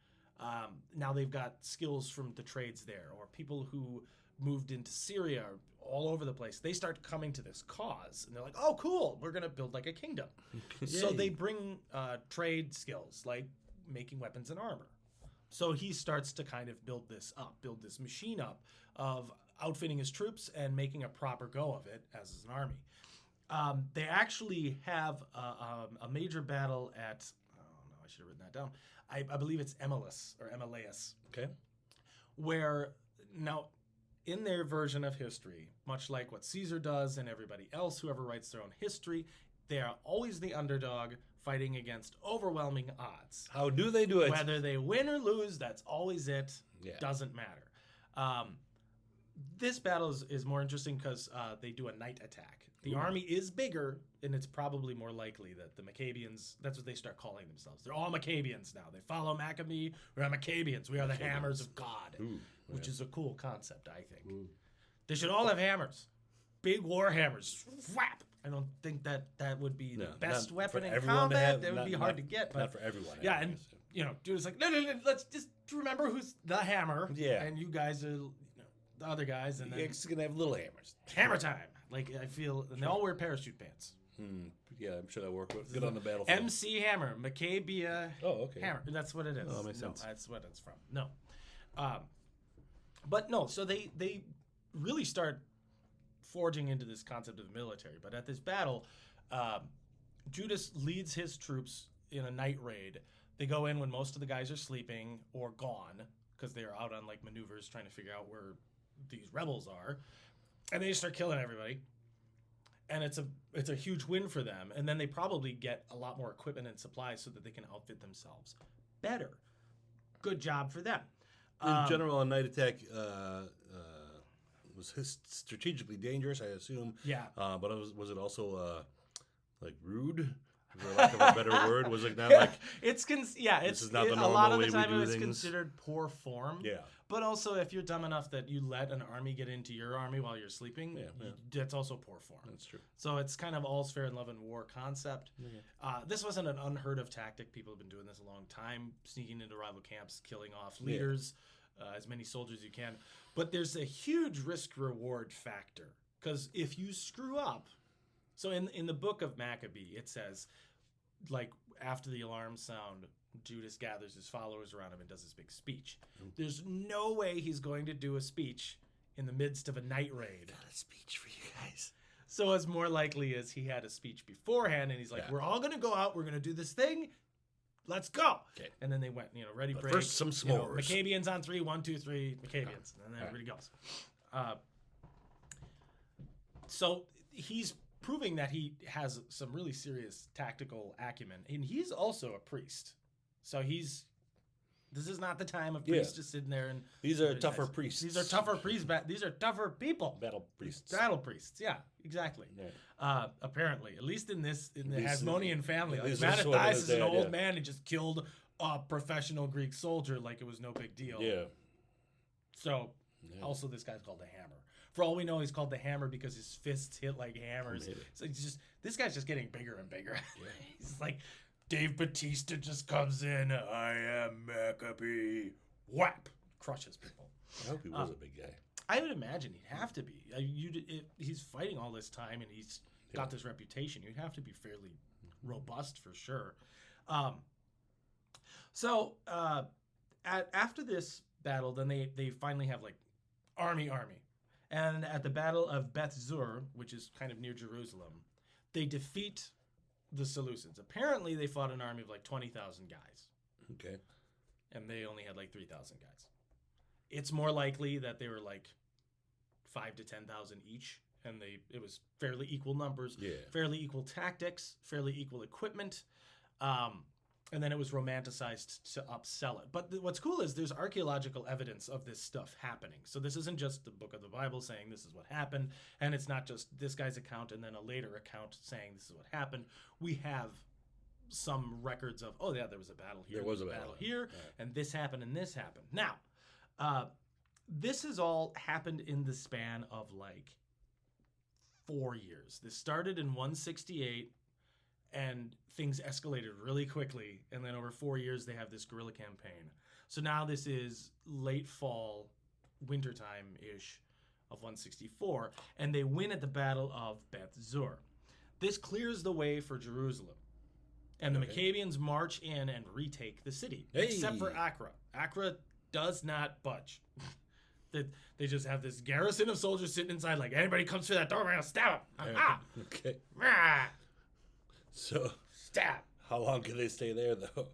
Now they've got skills from the trades there, or people who moved into Syria, all over the place. They start coming to this cause, and they're like, oh, cool, we're going to build like a kingdom. So they bring trade skills, like making weapons and armor. So he starts to kind of build this machine up of outfitting his troops and making a proper go of it as an army. They actually have a major battle at, I should have written that down. I believe it's Emelaus. Okay. Where, now, in their version of history, much like what Caesar does and everybody else, whoever writes their own history, they are always the underdog fighting against overwhelming odds. How do they do it? Whether they win or lose, that's always it. Yeah. Doesn't matter. This battle is more interesting because they do a night attack. The army is bigger, and it's probably more likely that the Maccabeans, that's what they start calling themselves. They're all Maccabeans now. They follow Maccabee. We're Maccabeans. We are the hammers of God, which is a cool concept, I think. They should all have hammers. big war hammers. Whap! I don't think that would be the best not weapon for in everyone to combat. have, That would not- be hard not- to get. But Not for everyone. yeah, anyways. and Judah's like, no, let's just remember who's the hammer. Yeah. And you guys are the other guys, and then It's gonna have little hammers. hammer time. Like I feel, and they all wear parachute pants. Yeah, I'm sure that work good on the battlefield. MC Hammer, Maccabeia Oh, okay. Hammer. That's what it is. Oh, that makes sense. That's what it's from. No, but no. So they really start forging into this concept of the military. But at this battle, Judas leads his troops in a night raid. They go in when most of the guys are sleeping or gone because they're out on like maneuvers trying to figure out where these rebels are, and they just start killing everybody. And it's a huge win for them. And then they probably get a lot more equipment and supplies so that they can outfit themselves better. Good job for them. In general, a night attack was strategically dangerous, I assume. Yeah. But was it also like rude? For lack of a better word, was it not like This is not the a normal lot of way the we time do it was things? considered poor form. Yeah. But also, if you're dumb enough that you let an army get into your army while you're sleeping, that's also poor form. That's true. So it's kind of all's fair in love and war concept. This wasn't an unheard of tactic. People have been doing this a long time, sneaking into rival camps, killing off leaders, as many soldiers as you can. But there's a huge risk-reward factor. Because if you screw up, so in the book of Maccabee, it says, like, after the alarms sound, Judas gathers his followers around him and does his big speech. There's no way he's going to do a speech in the midst of a night raid. Got a speech for you guys. So it's more likely as he had a speech beforehand, and he's like, we're all going to go out, we're going to do this thing, let's go. Okay. And then they went, ready, But break. first, some s'mores. Maccabeans on 3, 1, 2, 3, Maccabeans. And then everybody goes. So he's proving that he has some really serious tactical acumen, and he's also a priest. So this is not the time of priests just sitting there and These are tougher priests. These are tougher priests. These are tougher people. Battle priests. Battle priests. Yeah, exactly. Yeah. Apparently, at least in the least Hasmonean family, like least this is what Mattathias it is an is, old man who just killed a professional Greek soldier like it was no big deal. Yeah. So, also this guy's called the Hammer. For all we know, he's called the Hammer because his fists hit like hammers. Maybe. So this guy's just getting bigger and bigger. He's like, Dave Bautista just comes in. I am Maccabee. Whap! Crushes people. I hope he was a big guy. I would imagine he'd have to be. He's fighting all this time and he's got this reputation. You'd have to be fairly robust for sure. After this battle, then they finally have like army. And at the Battle of Beth Zur, which is kind of near Jerusalem, they defeat the Seleucids. Apparently, they fought an army of like 20,000 guys. Okay. And they only had like 3,000 guys. It's more likely that they were like 5 to 10,000 each, and it was fairly equal numbers, fairly equal tactics, fairly equal equipment, and then it was romanticized to upsell it. But what's cool is there's archaeological evidence of this stuff happening. So this isn't just the book of the Bible saying this is what happened, and it's not just this guy's account and then a later account saying this is what happened. We have some records of, there was a battle here, there was a battle here, and this happened and this happened. Now, this has all happened in the span of like 4 years. This started in 168, and things escalated really quickly. And then over 4 years, they have this guerrilla campaign. So now this is late fall, wintertime-ish of 164, and they win at the Battle of Beth Zur. This clears the way for Jerusalem. And the Maccabeans march in and retake the city, except for Acra. Acra does not budge. They just have this garrison of soldiers sitting inside, like, anybody comes through that door, we're going to stab him. Okay. Ah! So, stab. How long can they stay there, though?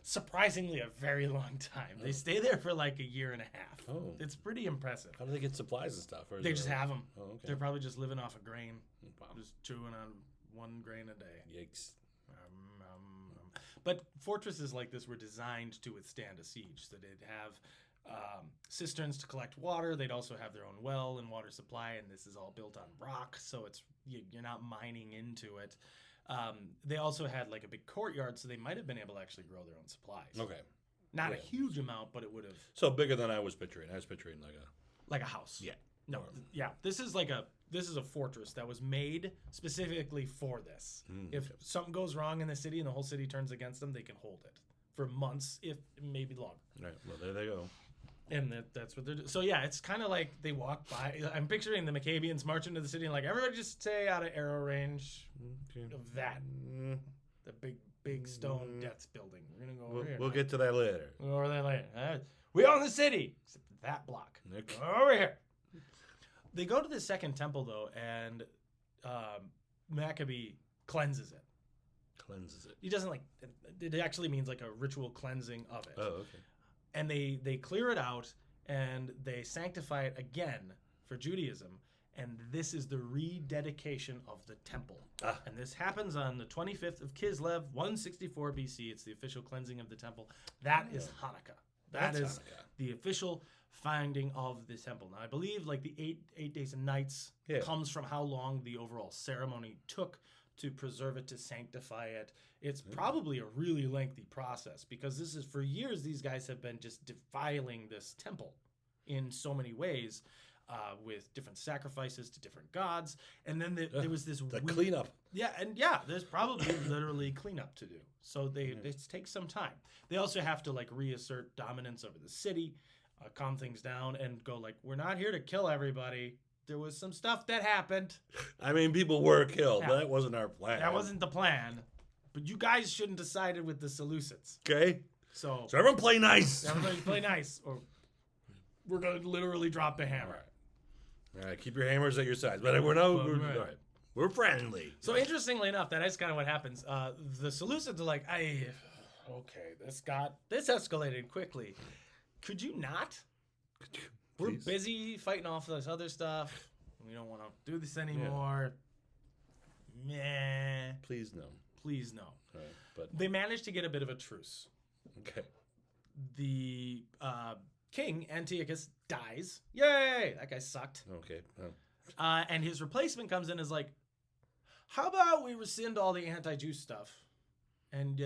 Surprisingly, a very long time. They stay there for like a year and a half. Oh. It's pretty impressive. How do they get supplies and stuff? They just have them. Oh, okay. They're probably just living off of grain. Wow. Just chewing on 1 grain a day. Yikes. But fortresses like this were designed to withstand a siege. So they'd have cisterns to collect water. They'd also have their own well and water supply, and this is all built on rock, so you're not mining into it. They also had like a big courtyard, so they might have been able to actually grow their own supplies. Okay. Not a huge amount, but it would have. So bigger than I was picturing. I was picturing like a house. Yeah. No, yeah, this is a fortress that was made specifically for this. If something goes wrong in the city and the whole city turns against them, they can hold it for months, if maybe longer. Right. Well, there they go. And that's what they're doing. So yeah, it's kind of like they walk by. I'm picturing the Maccabians march into the city and like, everybody just stay out of arrow range of that. The big stone death building. We're gonna go over here. We'll get to that later. We'll go over there later. We own the city, except that block. Okay. Over here. They go to the second temple though, and Maccabee cleanses it. Cleanses it. He doesn't like. It actually means like a ritual cleansing of it. Oh, okay. And they clear it out and they sanctify it again for Judaism. And this is the rededication of the temple. And this happens on the 25th of Kislev, 164 BC. It's the official cleansing of the temple. That is Hanukkah. That's Hanukkah. The official founding of the temple. Now, I believe like the eight days and nights comes from how long the overall ceremony took to preserve it, to sanctify it. It's probably a really lengthy process because this is, for years, these guys have been just defiling this temple in so many ways with different sacrifices to different gods. And then there was this cleanup. Yeah, and there's probably literally cleanup to do. So it takes some time. They also have to like reassert dominance over the city, calm things down, and go like, we're not here to kill everybody. There was some stuff that happened. I mean, people were killed, but that wasn't our plan. That wasn't the plan. But you guys shouldn't have sided with the Seleucids. Okay. So everyone play nice. Everybody play nice, or we're going to literally drop the hammer. All right, keep your hammers at your sides. But we're friendly. So interestingly enough, that is kind of what happens. The Seleucids are like, okay, this escalated quickly. Could you not? We're busy fighting off this other stuff. We don't want to do this anymore. Meh. Please no. Please no. Right, but they managed to get a bit of a truce. Okay. The king, Antiochus, dies. Yay! That guy sucked. Okay. And his replacement comes in and is like, how about we rescind all the anti-Jew stuff? And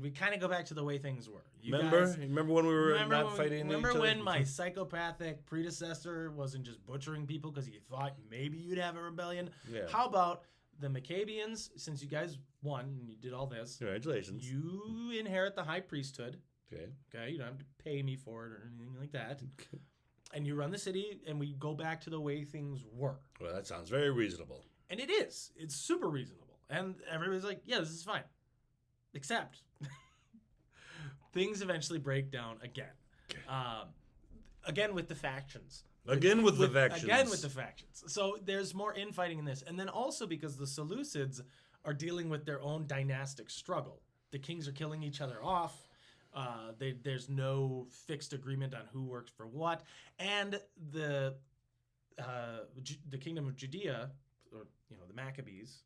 we kind of go back to the way things were. Remember when we were not fighting each other? Remember when my psychopathic predecessor wasn't just butchering people because he thought maybe you'd have a rebellion? Yeah. How about the Maccabeans, since you guys won and you did all this, congratulations. You inherit the high priesthood. Okay. You don't have to pay me for it or anything like that. And you run the city, and we go back to the way things were. Well, that sounds very reasonable. And it is. It's super reasonable. And everybody's like, yeah, this is fine. Except things eventually break down again. Again with the factions. Again with the factions. So there's more infighting in this. And then also because the Seleucids are dealing with their own dynastic struggle. The kings are killing each other off. There's no fixed agreement on who works for what. And the kingdom of Judea, or the Maccabees,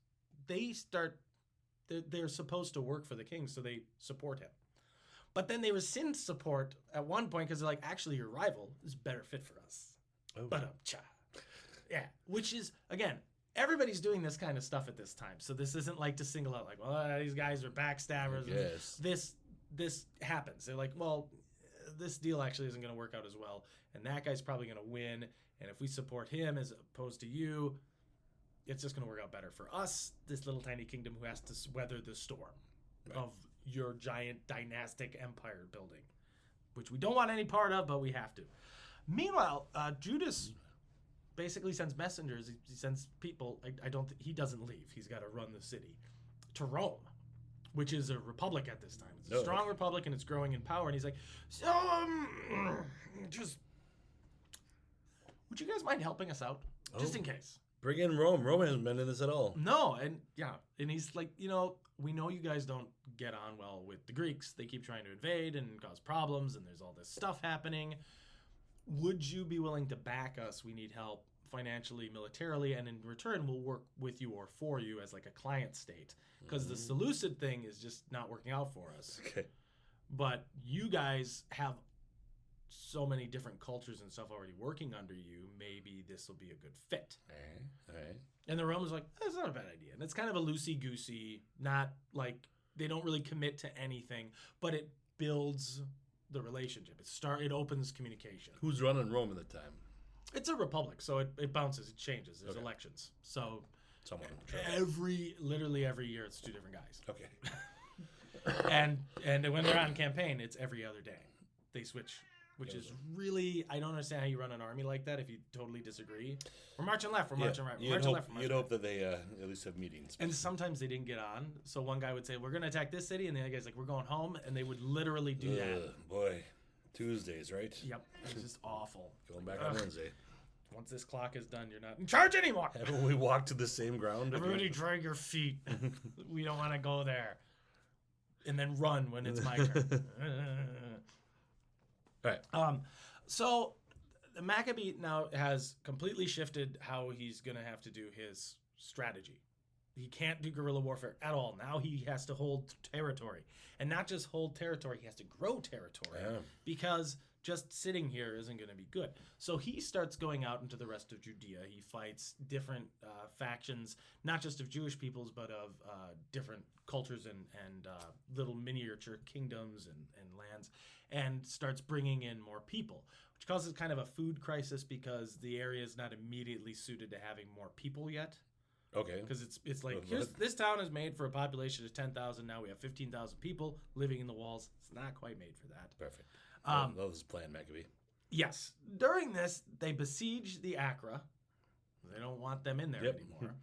they're supposed to work for the king, so they support him. But then they rescind support at one point because they're like, actually, your rival is better fit for us. Oh. Yeah, which is, again, everybody's doing this kind of stuff at this time. So this isn't like to single out, like, well, these guys are backstabbers. Yes. This happens. They're like, well, this deal actually isn't going to work out as well, and that guy's probably going to win. And if we support him as opposed to you, it's just going to work out better for us, this little tiny kingdom who has to weather the storm of your giant dynastic empire building, which we don't want any part of, but we have to. Meanwhile, Judas basically sends messengers. He sends people. He doesn't leave. He's got to run the city to Rome, which is a republic at this time. It's a strong republic, and it's growing in power. And he's like, so, just, would you guys mind helping us out? Just in case. Bring in Rome. Rome hasn't been in this at all. No, and he's like, we know you guys don't get on well with the Greeks. They keep trying to invade and cause problems, and there's all this stuff happening. Would you be willing to back us? We need help financially, militarily, and in return, we'll work with you or for you as like a client state. Because the Seleucid thing is just not working out for us. Okay. But you guys have so many different cultures and stuff already working under you. Maybe this will be a good fit. All right. And the Romans like, that's not a bad idea. And it's kind of a loosey-goosey, not like they don't really commit to anything, but it builds the relationship. It opens communication. Who's running Rome at the time? It's a republic, so it bounces, it changes. There's elections. So Someone. literally every year, it's 2 different guys. Okay. And when they're on campaign, it's every other day. They switch, which is really, I don't understand how you run an army like that if you totally disagree. We're marching left, we're marching right, we're marching left, we're marching You'd right. hope that they at least have meetings. And sometimes they didn't get on. So one guy would say, we're going to attack this city. And the other guy's like, we're going home. And they would literally do that. Boy. Tuesdays, right? Yep. It's just awful. Going back on Wednesday. Once this clock is done, you're not in charge anymore. Haven't we walked to the same ground? Everybody drag your feet. We don't want to go there. And then run when it's my turn. All right. So the Maccabee now has completely shifted how he's going to have to do his strategy. He can't do guerrilla warfare at all. Now he has to hold territory. And not just hold territory, he has to grow territory. Yeah. Because just sitting here isn't going to be good. So he starts going out into the rest of Judea. He fights different factions, not just of Jewish peoples, but of different cultures and little miniature kingdoms and lands, and starts bringing in more people, which causes kind of a food crisis because the area is not immediately suited to having more people yet. Okay. Because it's like, this town is made for a population of 10,000. Now we have 15,000 people living in the walls. It's not quite made for that. Perfect. This is Plan Maccabee. Yes. During this, they besiege the Acra. They don't want them in there anymore.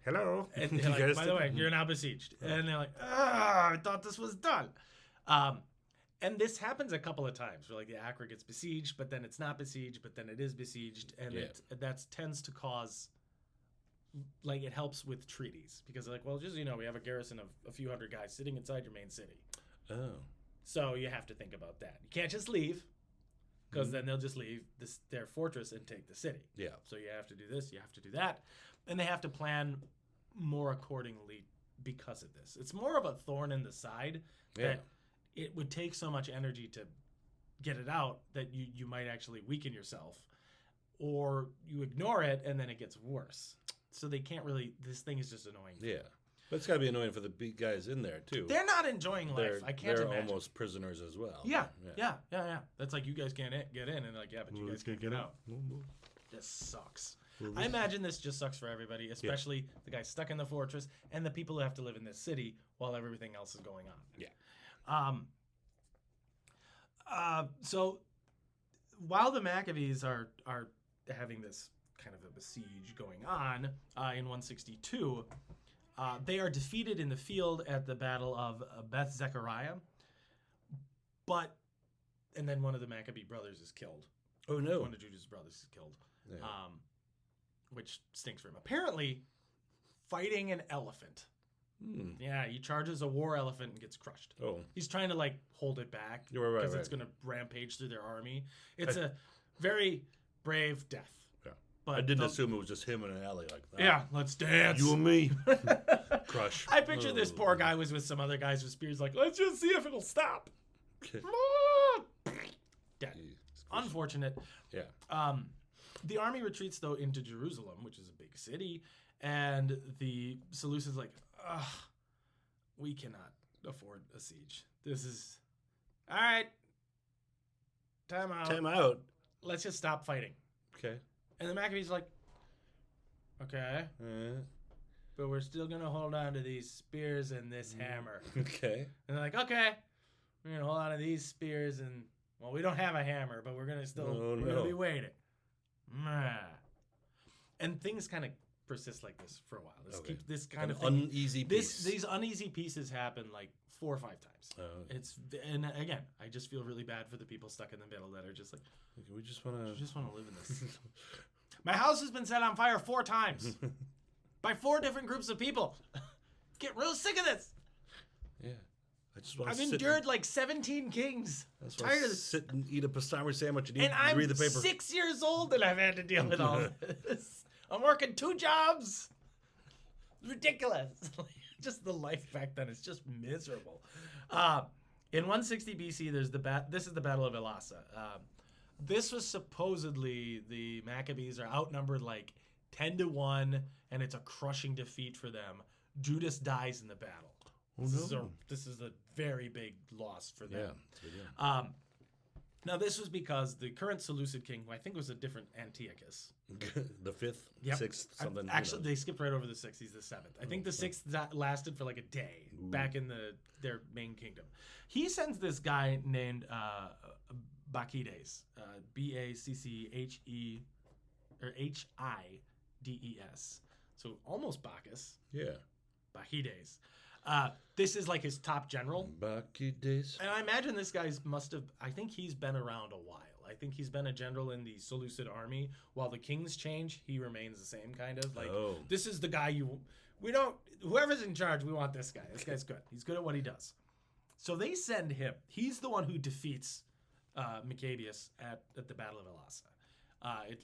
Hello. And they're like, by the way, you're now besieged. And they're like, I thought this was done. And this happens a couple of times where like the Acra gets besieged, but then it's not besieged, but then it is besieged. And that tends to cause, like, it helps with treaties. Because like, well, just, we have a garrison of a few hundred guys sitting inside your main city. Oh. So you have to think about that. You can't just leave, because then they'll just leave their fortress and take the city. Yeah. So you have to do this, you have to do that. And they have to plan more accordingly because of this. It's more of a thorn in the side that it would take so much energy to get it out that you might actually weaken yourself, or you ignore it and then it gets worse. So they can't really, this thing is just annoying. Yeah. But it's got to be annoying for the big guys in there, too. They're not enjoying life. I can't imagine. They're almost prisoners as well. Yeah. That's like, you guys can't get in. And like, yeah, but you guys can't get out. This sucks. I imagine this just sucks for everybody, especially the guys stuck in the fortress and the people who have to live in this city while everything else is going on. Yeah. So while the Maccabees are having this kind of a besiege going on in 162, they are defeated in the field at the Battle of Beth Zechariah, and then one of the Maccabee brothers is killed. Oh, no. One of Judah's brothers is killed, Yeah. which stinks for him. Apparently, fighting an elephant. Yeah, he charges a war elephant and gets crushed. Oh. He's trying to, like, hold it back Right. because it's going to rampage through their army. It's a very brave death. Yeah. But I didn't assume it was just him in an alley like that. Yeah, let's dance. You and me. Crush. I picture this poor guy was with some other guys with spears, like, let's just see if it'll stop. Dead. Unfortunate. Yeah. The army retreats, though, into Jerusalem, which is a big city, and the Seleucids like, we cannot afford a siege. This is... All right. Time out. Time out. Let's just stop fighting. Okay. And the Maccabees are like, okay, but we're still going to hold on to these spears and this hammer. Okay. And they're like, okay, we're going to hold on to these spears and, well, we don't have a hammer, but we're going to still, we're going to be waiting. And things kind of persist like this for a while. This kind of thing. Uneasy piece. These uneasy pieces happen like 4 or 5 times. And again, I just feel really bad for the people stuck in the middle that are just like, we just want to live in this. My house has been set on fire 4 times by 4 different groups of people. Get real sick of this. Yeah. I just want to I've endured like 17 kings. I'm tired of this. Sit and eat a pastrami sandwich and And I'm read the paper. 6 years old and I've had to deal with all this. I'm working 2 jobs. It's ridiculous. Just the life back then is just miserable. In 160 BC, this is the Battle of Elasa. This was supposedly the Maccabees are outnumbered like 10-1, and it's a crushing defeat for them. Judas dies in the battle. Oh, This is a very big loss for them. Yeah. Now, this was because the current Seleucid king, who I think was a different Antiochus. The 5th, Yep. 6th, something. Actually, they skipped right over the 6th. He's the 7th. I think the 6th lasted for like a day back in their main kingdom. He sends this guy named Bacchides, Bacche or Hides. So almost Bacchus. Yeah. Bacchides. This is like his top general. Bacchides. And I imagine this guy's I think he's been around a while. I think he's been a general in the Seleucid army. While the kings change, he remains the same kind of. Like, this is the guy whoever's in charge, we want this guy. This guy's good. He's good at what he does. So they send him. He's the one who defeats Maccabeus at the Battle of Elasa.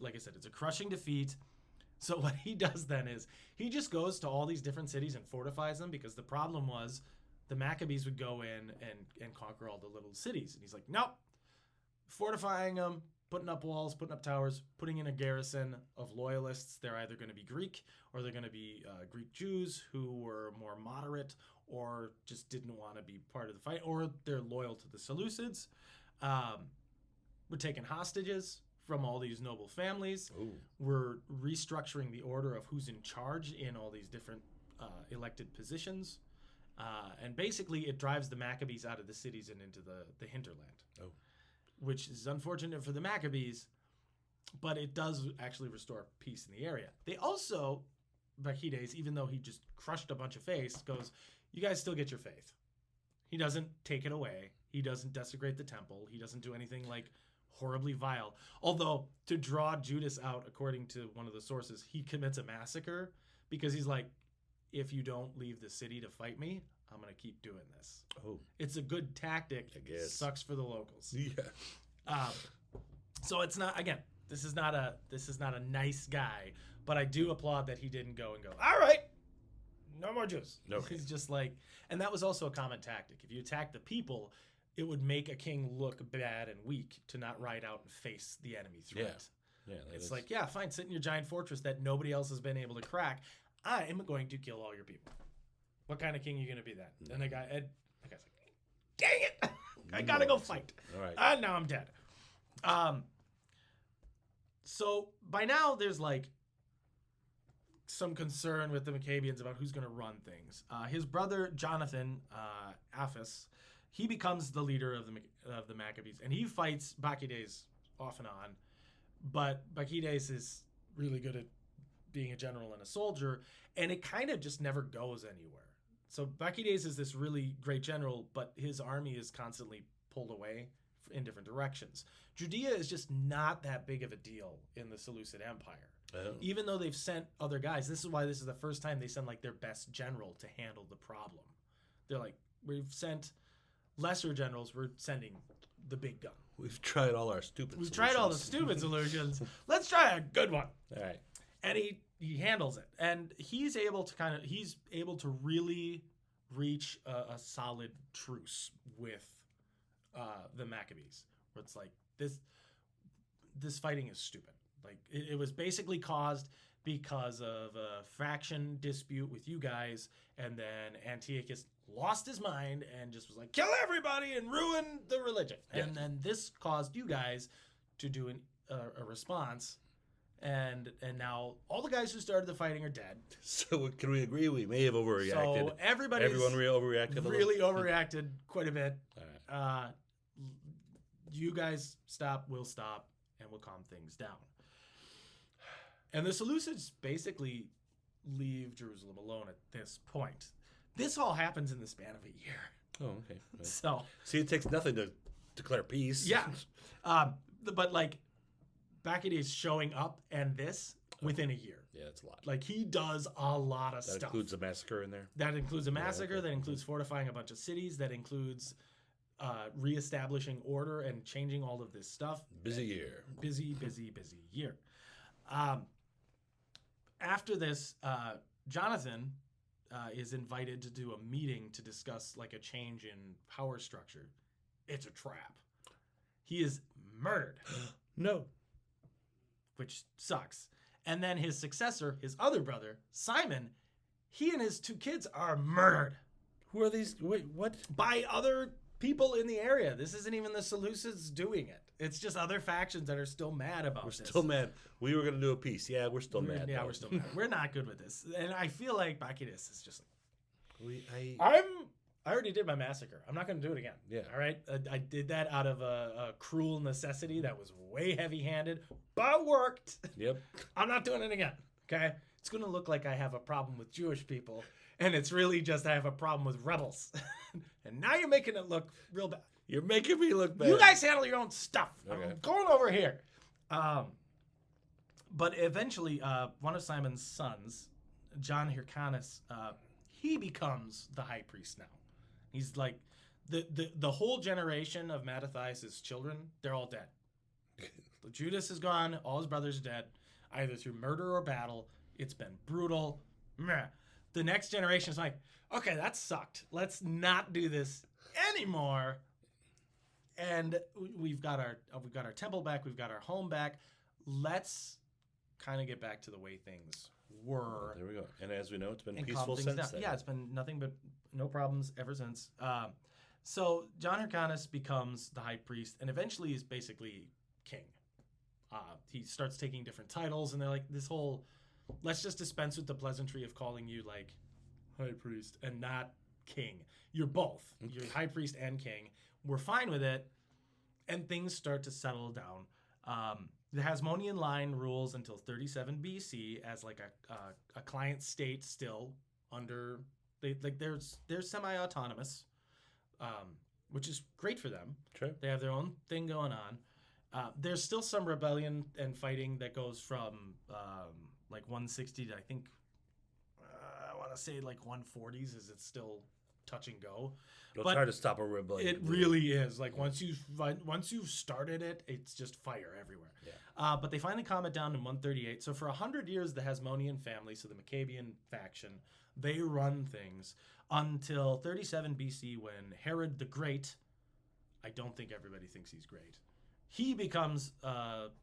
Like I said, it's a crushing defeat. So what he does then is he just goes to all these different cities and fortifies them, because the problem was the Maccabees would go in and conquer all the little cities. And he's like, nope, fortifying them, putting up walls, putting up towers, putting in a garrison of loyalists. They're either going to be Greek, or they're going to be Greek Jews who were more moderate or just didn't want to be part of the fight, or they're loyal to the Seleucids. We're taking hostages from all these noble families. Ooh. We're restructuring the order of who's in charge in all these different elected positions. And basically, it drives the Maccabees out of the cities and into the hinterland. Oh. Which is unfortunate for the Maccabees, but it does actually restore peace in the area. They also, Bacchides, even though he just crushed a bunch of faith, goes, you guys still get your faith. He doesn't take it away. He doesn't desecrate the temple. He doesn't do anything like horribly vile. Although, to draw Judas out, according to one of the sources, he commits a massacre because he's like, if you don't leave the city to fight me, I'm going to keep doing this. Oh. It's a good tactic. I guess. Sucks for the locals. Yeah. So it's not, again, this is not a nice guy, but I do applaud that he didn't go and go, all right, no more Jews. Okay. He's just like, and that was also a common tactic. If you attack the people, it would make a king look bad and weak to not ride out and face the enemy threat. Yeah. It's like, yeah, fine, sit in your giant fortress that nobody else has been able to crack. I'm going to kill all your people. What kind of king are you going to be then? And the guy's like, dang it, I got to go fight. All right. And now I'm dead. So by now there's like some concern with the Maccabeans about who's going to run things. His brother Jonathan, Aphis, he becomes the leader of the Maccabees, and he fights Bacchides off and on. But Bacchides is really good at being a general and a soldier, and it kind of just never goes anywhere. So Bacchides is this really great general, but his army is constantly pulled away in different directions. Judea is just not that big of a deal in the Seleucid Empire. Oh. Even though they've sent other guys, this is why this is the first time they send like their best general to handle the problem. They're like, we've sent lesser generals, we're sending the big gun. We've tried all our stupid We've solutions. tried all the stupid solutions. Let's try a good one. All right. And he handles it. And he's able to really reach a solid truce with the Maccabees. Where it's like, this fighting is stupid. Like, it was basically caused because of a faction dispute with you guys, and then Antiochus lost his mind and just was like, kill everybody and ruin the religion. Yeah. And then this caused you guys to do a response, and now all the guys who started the fighting are dead. So can we agree we may have overreacted? So everyone overreacted. really overreacted quite a bit. All right. You guys stop, we'll stop, and we'll calm things down. And the Seleucids basically leave Jerusalem alone at this point. This all happens in the span of a year. Oh, okay. Right. So, see, it takes nothing to declare peace. yeah. But like, Bacchides showing up and this within a year. Yeah, that's a lot. Like, he does a lot of That stuff. includes a massacre in there? That includes a massacre. okay. That includes fortifying a bunch of cities. That includes reestablishing order and changing all of this stuff. Busy year. Busy year. After this, Jonathan is invited to do a meeting to discuss like a change in power structure. It's a trap. He is murdered. No. Which sucks. And then his successor, his other brother, Simon, he and his 2 kids are murdered. Who are these? Wait, what? By other people in the area. This isn't even the Seleucids doing it. It's just other factions that are still mad about We're this. still mad. We were going to do a piece. Yeah, we're still mad. Yeah, though. we're still mad. We're not good with this. And I feel like Bacchus is just like, I I already did my massacre. I'm not going to do it again. Yeah. All right. I did that out of a cruel necessity that was way heavy-handed, but worked. Yep. I'm not doing it again. Okay. It's going to look like I have a problem with Jewish people, and it's really just I have a problem with rebels. And now you're making it look real bad. You're making me look bad. You guys handle your own stuff. Okay. I'm going over here. But eventually, one of Simon's sons, John Hyrcanus, he becomes the high priest now. He's like the whole generation of Mattathias' children, they're all dead. Judas is gone, all his brothers are dead, either through murder or battle. It's been brutal. Meh. The next generation is like, okay, that sucked. Let's not do this anymore. And we've got our temple back, we've got our home back. Let's kind of get back to the way things were. There we go. And as we know, it's been And peaceful calm things since down. then. Yeah, it's been nothing but no problems ever since. So John Hyrcanus becomes the high priest and eventually is basically king. He starts taking different titles, and they're like, this whole, let's just dispense with the pleasantry of calling you like high priest and not king. You're both. You're high priest and king. We're fine with it, and things start to settle down. The Hasmonean line rules until 37 BC as like a client state still under they're semi-autonomous, which is great for them. Sure. They have their own thing going on. There's still some rebellion and fighting that goes from like 160 to I think I want to say like 140s. Is it still touch and go? It's But hard to stop a rebellion. It really is. Like once you've started it, it's just fire everywhere. Yeah. But they finally calm it down in 138. So for 100 years, the Hasmonean family, so the Maccabean faction, they run things until 37 BC when Herod the Great, I don't think everybody thinks he's great, he becomes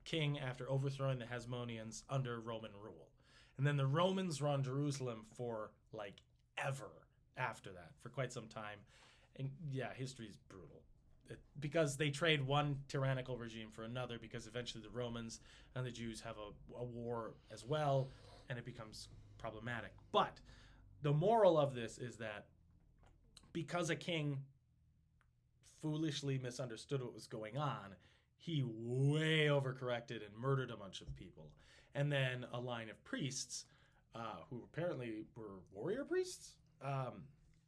king after overthrowing the Hasmoneans under Roman rule. And then the Romans run Jerusalem for like ever after that, for quite some time. And yeah, history's brutal. Because they trade one tyrannical regime for another, because eventually the Romans and the Jews have a war as well, and it becomes problematic. But the moral of this is that because a king foolishly misunderstood what was going on, he way overcorrected and murdered a bunch of people. And then a line of priests, who apparently were warrior priests,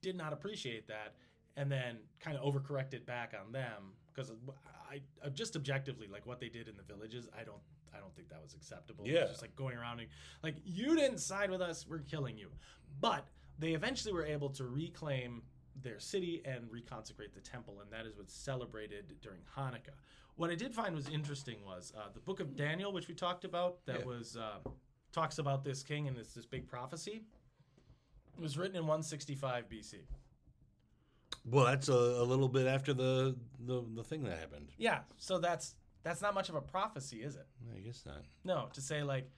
did not appreciate that, and then kind of overcorrected back on them, because I just objectively, like what they did in the villages, I don't think that was acceptable. Yeah. It's just like going around and like, you didn't side with us, we're killing you. But they eventually were able to reclaim their city and reconsecrate the temple, and that is what's celebrated during Hanukkah. What I did find was interesting was the book of Daniel, which we talked about, that was talks about this king and this big prophecy. It was written in 165 BC. Well, that's a little bit after the thing that happened. Yeah, so that's not much of a prophecy, is it? I guess not. No, to say like,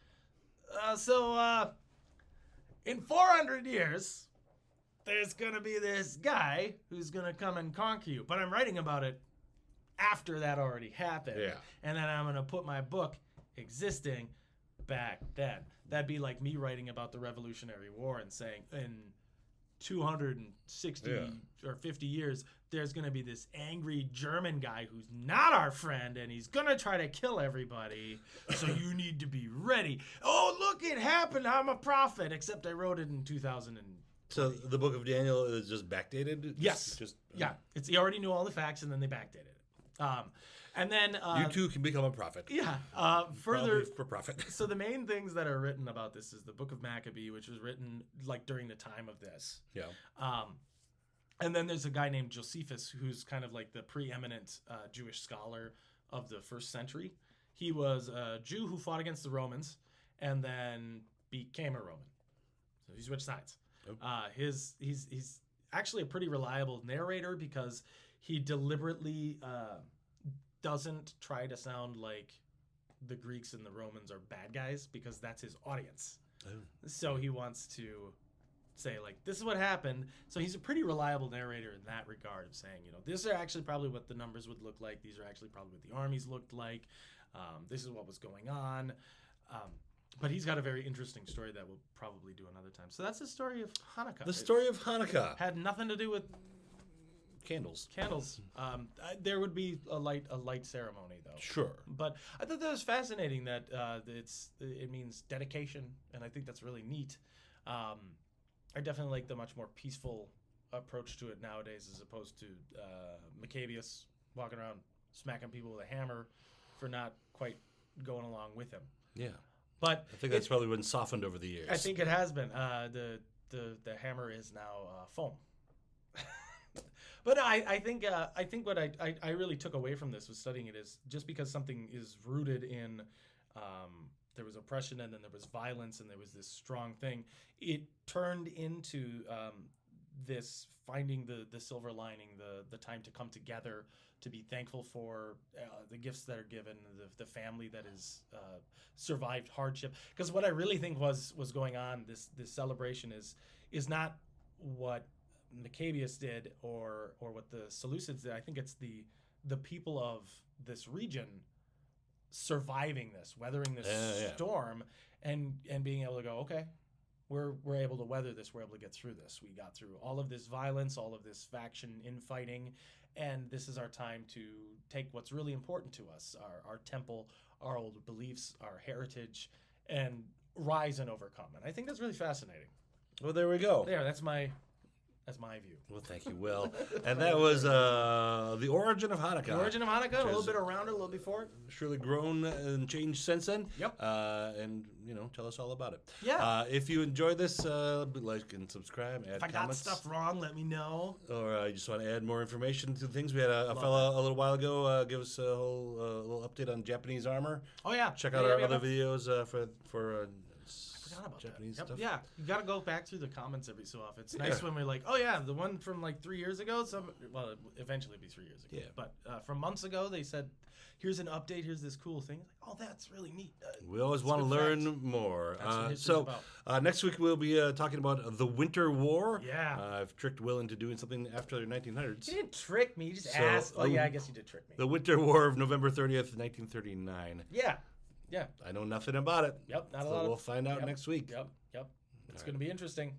in 400 years, there's going to be this guy who's going to come and conquer you. But I'm writing about it after that already happened. Yeah. And then I'm going to put my book existing back then. That'd be like me writing about the Revolutionary War and saying in 260 or 50 years, there's going to be this angry German guy who's not our friend, and he's going to try to kill everybody. So you need to be ready. Oh, look, it happened. I'm a prophet, except I wrote it in 2000. So the book of Daniel is just backdated? Yes. Yeah. He already knew all the facts, and then they backdated it. And then you too can become a prophet. Yeah. Further Probably for profit. So the main things that are written about this is the Book of Maccabee, which was written like during the time of this. Yeah. And then there's a guy named Josephus, who's kind of like the preeminent Jewish scholar of the first century. He was a Jew who fought against the Romans and then became a Roman. So he switched sides. Oh. He's actually a pretty reliable narrator because he deliberately doesn't try to sound like the Greeks and the Romans are bad guys, because that's his audience. Oh. So he wants to say like this is what happened. So he's a pretty reliable narrator in that regard of saying, this are actually probably what the numbers would look like. These are actually probably what the armies looked like. This is what was going on. But he's got a very interesting story that we'll probably do another time. So that's the story of Hanukkah. The story of Hanukkah. Had nothing to do with Candles. There would be a light ceremony though. Sure. But I thought that was fascinating that it means dedication, and I think that's really neat. I definitely like the much more peaceful approach to it nowadays, as opposed to Maccabeus walking around smacking people with a hammer for not quite going along with him. Yeah. But I think that's probably been softened over the years. I think it has been. The hammer is now foam. But no, I think what I really took away from this was studying it is just because something is rooted in there was oppression and then there was violence and there was this strong thing, it turned into this finding the silver lining, the time to come together, to be thankful for the gifts that are given, the family that has survived hardship. Because what I really think was going on, this celebration is not what Maccabeus did or what the Seleucids did. I think it's the people of this region surviving this, weathering this storm, and being able to go, okay, we're able to weather this. We're able to get through this. We got through all of this violence, all of this faction infighting, and this is our time to take what's really important to us, our temple, our old beliefs, our heritage, and rise and overcome. And I think that's really fascinating. Well, there we go. That's my view. Well, thank you, Will. And that was the origin of Hanukkah. The origin of Hanukkah, a little bit around it, a little before it. Surely grown and changed since then. Yep. And, tell us all about it. Yeah. If you enjoyed this, like and subscribe, add if I comments. got stuff wrong, let me know. Or you just want to add more information to things. We had a fella a little while ago give us a whole little update on Japanese armor. Oh, yeah. Check out our other videos for about Japanese that. stuff. Yeah, you got to go back through the comments every so often. It's nice when we're like, oh yeah, the one from like 3 years ago. Eventually it'll be 3 years ago. Yeah. But from months ago, they said, here's an update. Here's this cool thing. Like, oh, that's really neat. We always want to learn more. That's what history's about. Next week we'll be talking about the Winter War. Yeah. I've tricked Will into doing something after the 1900s. You didn't trick me. You just asked. Oh yeah, I guess you did trick me. The Winter War of November 30th, 1939. Yeah. Yeah. I know nothing about it. Yep. We'll find out next week. Yep. It's going to be interesting.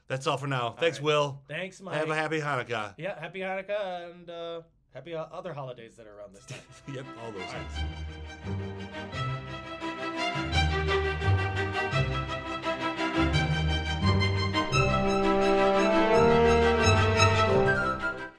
That's all for now. Thanks, Will. Thanks, Mike. Have a happy Hanukkah. Yeah, happy Hanukkah and happy other holidays that are around this time. Yep, all those things.